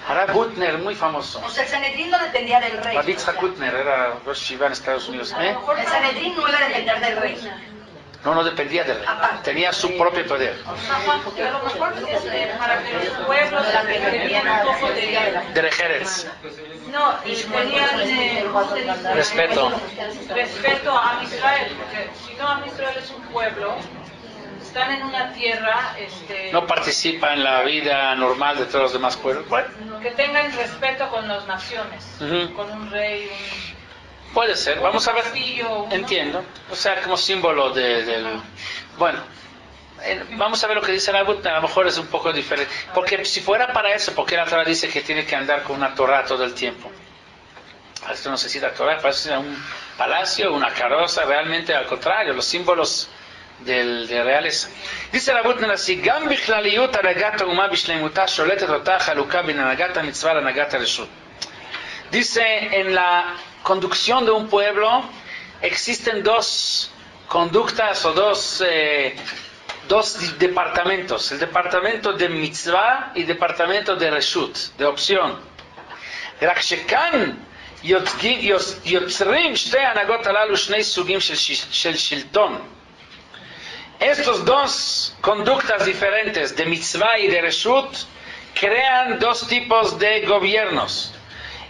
Rav Hutner, muy famoso. O sea, el Sanedrín no dependía del rey. Rav Yitzhak Hutner era Rosh Yeshiva en Estados Unidos. El Sanedrín no iba a depender del rey. No dependía del rey. Tenía su propio poder. Porque a lo mejor es para que los pueblos tenían un poco de Jerez. no, y tenían ¿cómo se dice? Respeto a Am Israel, porque si no Am Israel es un pueblo, están en una tierra No participa en la vida normal de todos los demás pueblos. Bueno, que tengan respeto con las naciones, con un rey, puede ser, vamos a ver. castillo, Entiendo. O sea, como símbolo del... Bueno, vamos a ver lo que dice Rav Hutner. A lo mejor es un poco diferente. Porque si fuera para eso, ¿por qué la Torah dice que tiene que andar con una Torah todo el tiempo? Esto no necesita Torah, parece un palacio, una carroza. Realmente al contrario, los símbolos de realeza. Dice Rav Hutner así: Gam bichlaliut hanagat ha'umah bishleimuta sholetet otah chalukah bin hanagat ha'mitzvah l'hanagat ha'reshut. Dice, en la conducción de un pueblo existen dos conductas o dos departamentos: el departamento de mitzvah y el departamento de reshut, de opción. רק שכאן יוצרים שתי הנהגות הללו שני סוגים של שלטון. Estos dos conductas diferentes de mitzvah y de reshut crean dos tipos de gobiernos.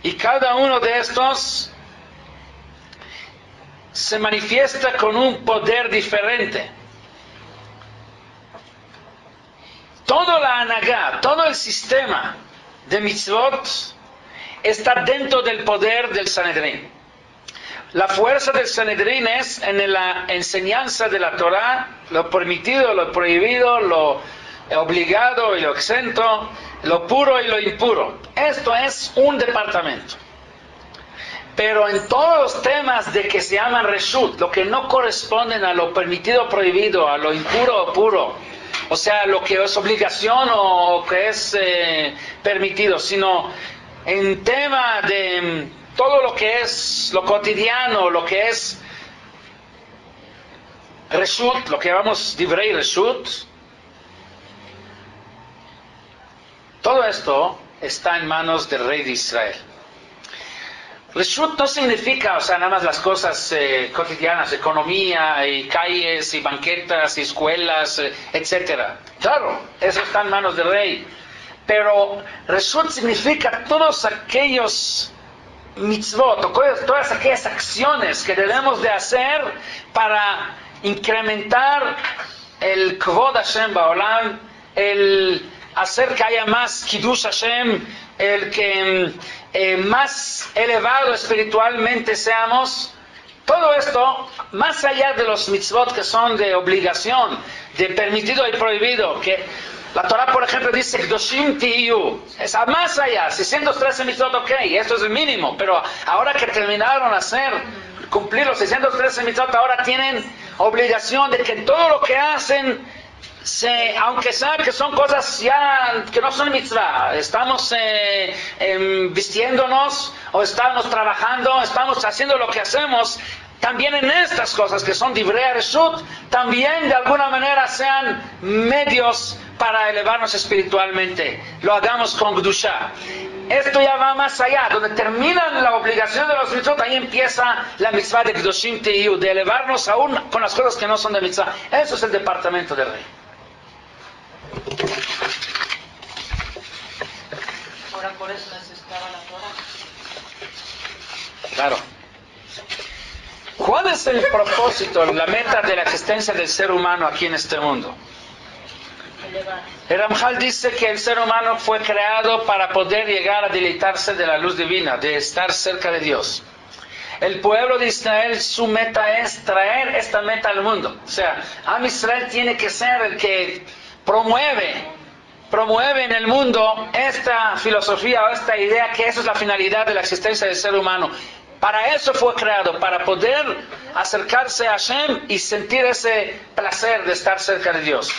Y cada uno de estos se manifiesta con un poder diferente. Todo la anagá, todo el sistema de mitzvot está dentro del poder del Sanedrín. La fuerza del Sanedrín es en la enseñanza de la Torah, lo permitido, lo prohibido, lo obligado y lo exento, lo puro y lo impuro. Esto es un departamento. Pero en todos los temas de que se llaman reshut, lo que no corresponden a lo permitido o prohibido, a lo impuro o puro, o sea, lo que es obligación o que es permitido, sino en tema de todo lo que es lo cotidiano, lo que es reshut, lo que llamamos divrei reshut, todo esto está en manos del rey de Israel. Reshut no significa, o sea, nada más las cosas cotidianas, economía, y calles, y banquetas, y escuelas, etcétera. Claro, eso está en manos del rey. Pero Reshut significa todos aquellos mitzvot, todas aquellas acciones que debemos de hacer para incrementar el Kvod Hashem Ba'olam, el hacer que haya más Kiddush Hashem, el que más elevado espiritualmente seamos. Todo esto, más allá de los mitzvot que son de obligación, de permitido y prohibido, que la Torah, por ejemplo, dice Kdoshim Tiyu, es más allá, 613 mitzvot, ok, esto es el mínimo, pero ahora que terminaron cumplir los 613 mitzvot, ahora tienen obligación de que en todo lo que hacen, aunque sea que son cosas ya que no son mitzvah, estamos vistiéndonos o estamos trabajando, estamos haciendo lo que hacemos, también en estas cosas que son divrei reshut, también de alguna manera sean medios para elevarnos espiritualmente, lo hagamos con Kedushá. Esto ya va más allá, donde termina la obligación de los mitzvot, ahí empieza la mitzvah de Kedoshim Tiyu, de elevarnos aún con las cosas que no son de mitzvah. Eso es el departamento del rey. Ahora por eso necesitaba la Torah. Claro. ¿Cuál es el propósito, la meta de la existencia del ser humano aquí en este mundo? El Ramjal dice que el ser humano fue creado para poder llegar a deleitarse de la luz divina, de estar cerca de Dios. El pueblo de Israel, su meta es traer esta meta al mundo. O sea, Am Israel tiene que ser el que promueve en el mundo esta filosofía o esta idea que esa es la finalidad de la existencia del ser humano. Para eso fue creado, para poder acercarse a Hashem y sentir ese placer de estar cerca de Dios.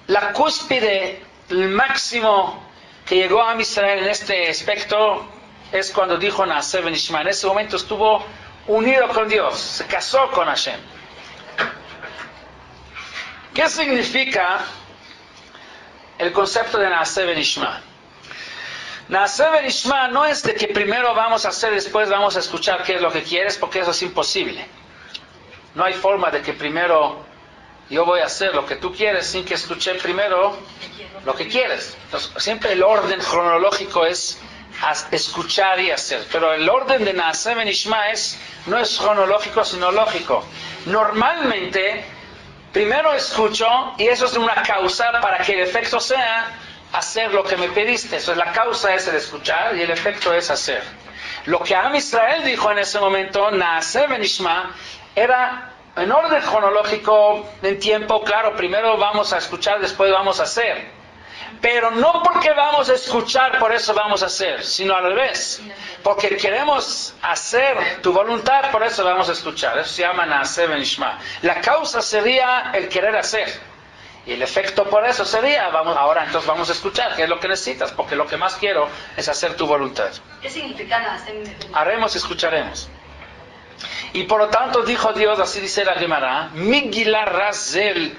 La cúspide, el máximo que llegó a Israel en este aspecto es cuando dijo Naaseh Benishma. En ese momento estuvo unido con Dios, se casó con Hashem. ¿Qué significa el concepto de Naaseh Benishma? Naaseh Benishma no es de que primero vamos a hacer, después vamos a escuchar qué es lo que quieres, porque eso es imposible. No hay forma de que primero yo voy a hacer lo que tú quieres sin que escuche primero lo que quieres. Entonces, siempre el orden cronológico es escuchar y hacer. Pero el orden de Naaseh Benishma no es cronológico, sino lógico. Normalmente, primero escucho y eso es una causa para que el efecto sea hacer lo que me pediste. Eso es, la causa es el escuchar y el efecto es hacer. Lo que Am Israel dijo en ese momento, Naaseh Benishma, era en orden cronológico, en tiempo, claro, primero vamos a escuchar, después vamos a hacer. Pero no porque vamos a escuchar, por eso vamos a hacer, sino al revés. Porque queremos hacer tu voluntad, por eso vamos a escuchar. Eso se llama Naaseh Benishma. La causa sería el querer hacer. Y el efecto por eso sería, ahora entonces vamos a escuchar, qué es lo que necesitas, porque lo que más quiero es hacer tu voluntad. ¿Qué significa Naaseh? Haremos y escucharemos. Y por lo tanto dijo Dios, así dice la Gemara, Migila Razel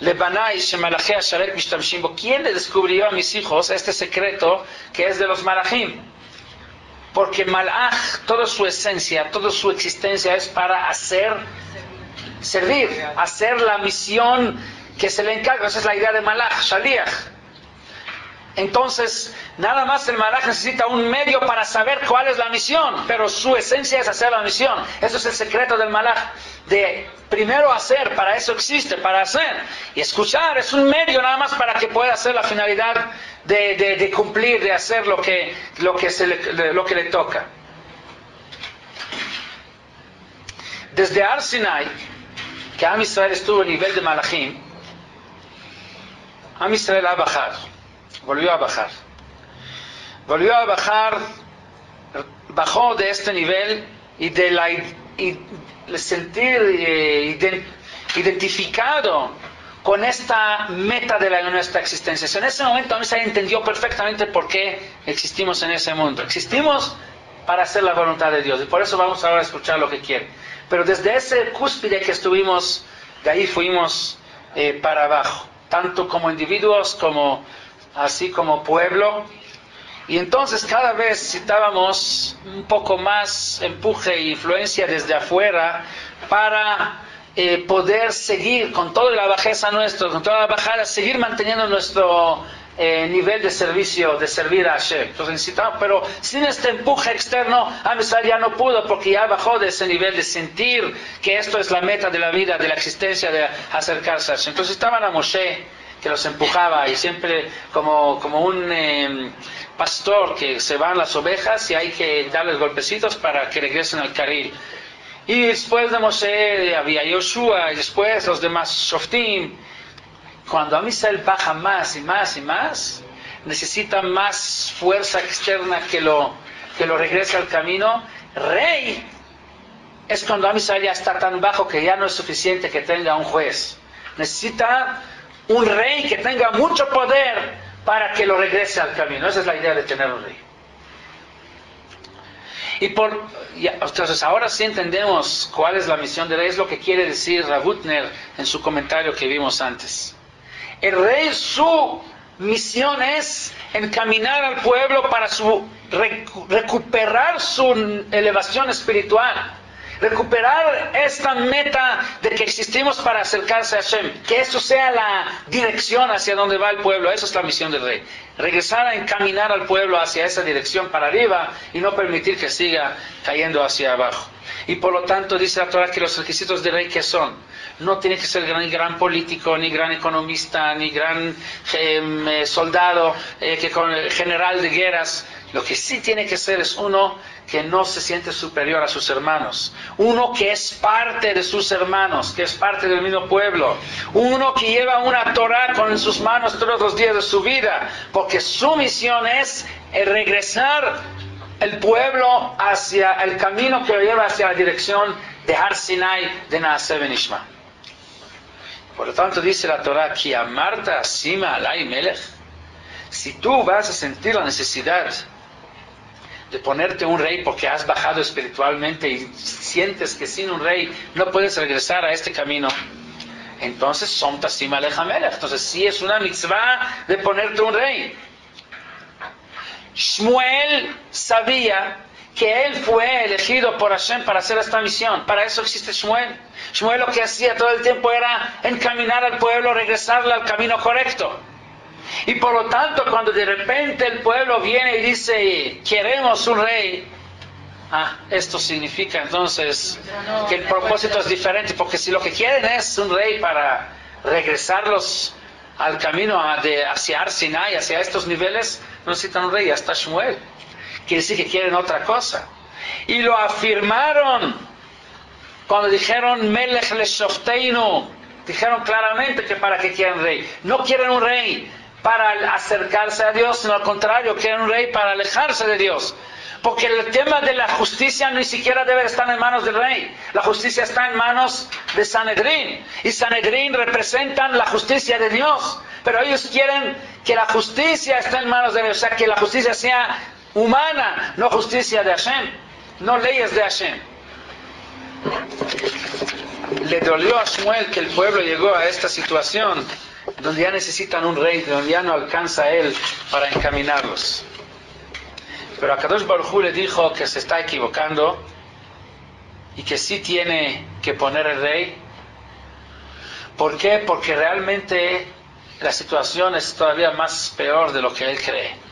Lebanai Shemalachei Asharet Mishtamshim Bo. ¿Quién le descubrió a mis hijos este secreto que es de los malachim? Porque malach, toda su esencia, toda su existencia es para servir, hacer la misión que se le encarga. Esa es la idea de malach, shaliach. Entonces, nada más el malach necesita un medio para saber cuál es la misión, pero su esencia es hacer la misión. Eso es el secreto del malach, de primero hacer, para eso existe, para hacer. Y escuchar es un medio nada más para que pueda hacer la finalidad de cumplir, de hacer lo que le toca. desde Har Sinai, que Am Israel estuvo a nivel de Malachim, Am Israel ha bajado, volvió a bajar, bajó de este nivel y de sentir identificado con esta meta de nuestra existencia. En ese momento Am Israel entendió perfectamente por qué existimos en ese mundo. Existimos para hacer la voluntad de Dios, y por eso vamos ahora a escuchar lo que quiere. Pero desde ese cúspide que estuvimos, de ahí fuimos para abajo, tanto como individuos, así como pueblo. Y entonces cada vez necesitábamos un poco más empuje e influencia desde afuera para poder seguir con toda la bajeza nuestra, con toda la bajada, seguir manteniendo nuestro nivel de servicio, de servir a Hashem. Entonces necesitamos, pero sin este empuje externo, Am Israel ya no pudo, porque ya bajó de ese nivel de sentir que esto es la meta de la vida, de la existencia, de acercarse a Hashem. Entonces estaban a Moshe, que los empujaba, y siempre como un pastor que se van las ovejas y hay que darles golpecitos para que regresen al carril. Y después de Moshe había Yoshua, y después los demás Shoftim. Cuando Am Israel baja más y más y más, necesita más fuerza externa que lo regrese al camino. Rey es cuando Am Israel ya está tan bajo que ya no es suficiente que tenga un juez. Necesita un rey que tenga mucho poder para que lo regrese al camino. Esa es la idea de tener un rey. Entonces ahora sí entendemos cuál es la misión del rey. Es lo que quiere decir Rav Hutner en su comentario que vimos antes. El rey, su misión es encaminar al pueblo para recuperar su elevación espiritual, recuperar esta meta de que existimos para acercarse a Hashem, que eso sea la dirección hacia donde va el pueblo. Esa es la misión del rey, regresar a encaminar al pueblo hacia esa dirección para arriba y no permitir que siga cayendo hacia abajo. Y por lo tanto dice la Torah que los requisitos del rey, ¿qué son? No tiene que ser ni gran político, ni gran economista, ni gran soldado, general de guerras. Lo que sí tiene que ser es uno que no se siente superior a sus hermanos, uno que es parte de sus hermanos, que es parte del mismo pueblo, uno que lleva una Torah en sus manos todos los días de su vida, porque su misión es regresar el pueblo hacia el camino que lo lleva hacia la dirección de Har Sinai, de Naaseh Benishma. Por lo tanto dice la Torah, Ki amarta asima alay melech, si tú vas a sentir la necesidad de ponerte un rey porque has bajado espiritualmente y sientes que sin un rey no puedes regresar a este camino, entonces som tasim aleja melech, entonces sí es una mitzvah de ponerte un rey. Shmuel sabía que él fue elegido por Hashem para hacer esta misión. Para eso existe Shmuel. Shmuel lo que hacía todo el tiempo era encaminar al pueblo, regresarle al camino correcto. Y por lo tanto, cuando de repente el pueblo viene y dice, queremos un rey, esto significa entonces que el propósito es diferente, porque si lo que quieren es un rey para regresarlos al camino hacia Har Sinai, hacia estos niveles, no necesitan un rey, hasta Shmuel. Quiere decir que quieren otra cosa. Y lo afirmaron cuando dijeron Melech leShofteinu. Dijeron claramente que para qué quieren rey. No quieren un rey para acercarse a Dios, sino al contrario, quieren un rey para alejarse de Dios. Porque el tema de la justicia ni siquiera debe estar en manos del rey. La justicia está en manos de Sanedrín. Y Sanedrín representan la justicia de Dios. Pero ellos quieren que la justicia esté en manos de Dios. O sea, que la justicia sea humana, no justicia de Hashem, no leyes de Hashem. Le dolió a Shmuel que el pueblo llegó a esta situación donde ya necesitan un rey, donde ya no alcanza él para encaminarlos. Pero a Kadosh Baruj Hu le dijo que se está equivocando y que sí tiene que poner el rey. ¿Por qué? Porque realmente la situación es todavía más peor de lo que él cree.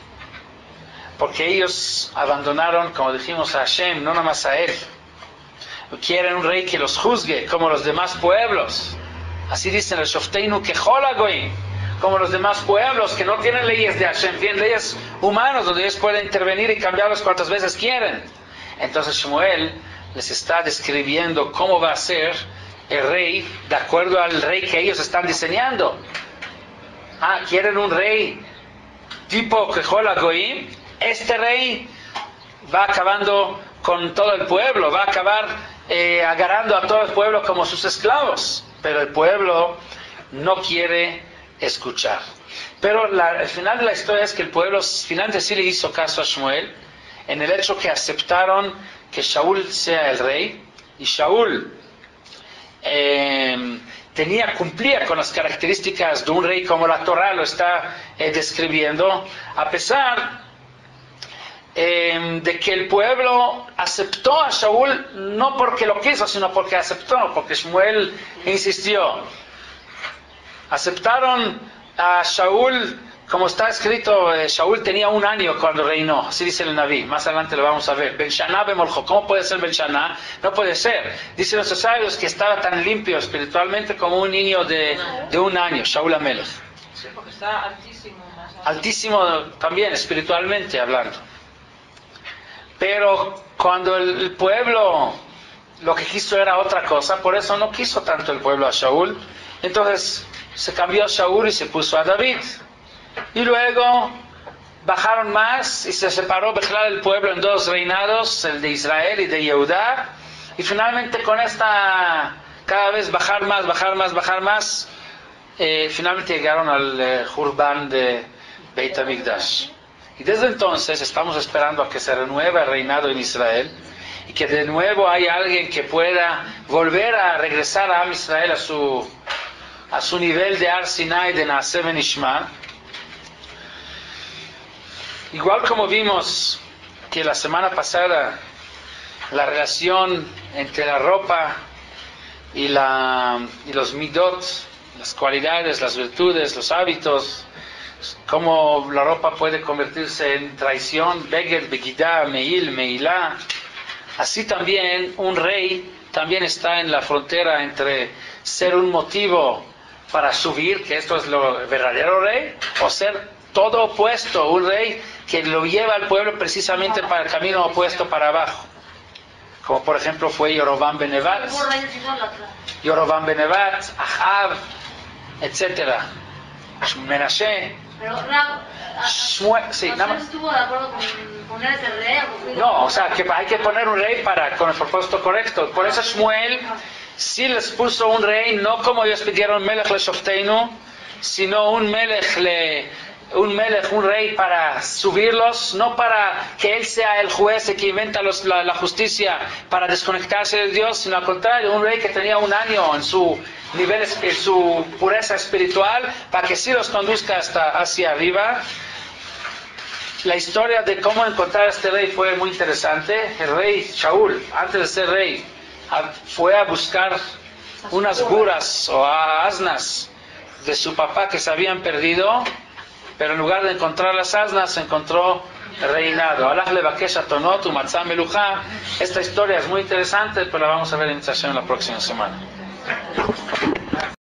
Porque ellos abandonaron, como dijimos, a Hashem, no nada más a él. Quieren un rey que los juzgue como los demás pueblos. Así dicen el Shofteinu Kechol Hagoyim, como los demás pueblos que no tienen leyes de Hashem, tienen leyes humanas donde ellos pueden intervenir y cambiarlos cuantas veces quieren. Entonces Shmuel les está describiendo cómo va a ser el rey de acuerdo al rey que ellos están diseñando. Quieren un rey tipo Kehol Goim. Este rey va acabando con todo el pueblo, va a acabar agarrando a todo el pueblo como sus esclavos, pero el pueblo no quiere escuchar. Pero el final de la historia es que el pueblo finalmente sí le hizo caso a Shmuel en el hecho que aceptaron que Shaul sea el rey, y Shaul cumplía con las características de un rey como la Torá lo está describiendo, a pesar de que el pueblo aceptó a Shaul no porque lo quiso, sino porque aceptó, porque Shmuel insistió. Aceptaron a Shaul, como está escrito, Shaul tenía 1 año cuando reinó, así dice el Naví, más adelante lo vamos a ver. Ben Shaná bemoljo, ¿cómo puede ser Ben Shaná? No puede ser. Dicen los sabios que estaba tan limpio espiritualmente como un niño de 1 año, Shaul Amelech. Sí, porque está altísimo. Altísimo también, espiritualmente hablando. Pero cuando el pueblo lo que quiso era otra cosa, por eso no quiso tanto el pueblo a Shaul. Entonces se cambió a Shaul y se puso a David. Y luego bajaron más y se separó el pueblo en 2 reinados, el de Israel y de Yehudá. Y finalmente con esta, cada vez bajar más, finalmente llegaron al Jurban de Beit HaMikdash. Y desde entonces estamos esperando a que se renueve el reinado en Israel y que de nuevo haya alguien que pueda volver a regresar a Am Israel a su nivel de Ar Sinai, de Naaseh Benishma. Igual como vimos que la semana pasada la relación entre la ropa y los midot, las cualidades, las virtudes, los hábitos, cómo la ropa puede convertirse en traición, beged, begidá, meil, meilá. Así también un rey también está en la frontera entre ser un motivo para subir, que esto es lo verdadero rey, o ser todo opuesto, un rey que lo lleva al pueblo precisamente para el camino opuesto para abajo. Como por ejemplo fue Yerovam ben Nevat, Ahab, etc. Menashe. Pero Sí, nada más. ¿estuvo de acuerdo con poner ese rey? No, o sea, que hay que poner un rey con el propósito correcto. Por eso Shmuel sí les puso un rey, no como ellos pidieron Melech le Shofteinu, sino un rey para subirlos, no para que él sea el juez que inventa la justicia para desconectarse de Dios, sino al contrario, un rey que tenía 1 año en su nivel, en su pureza espiritual, para que sí los conduzca hacia arriba. La historia de cómo encontrar a este rey fue muy interesante. El rey Shaul, antes de ser rey, fue a buscar unas buras o asnas de su papá que se habían perdido, pero en lugar de encontrar las asnas, encontró el reinado. Esta historia es muy interesante, pero la vamos a ver en la próxima semana.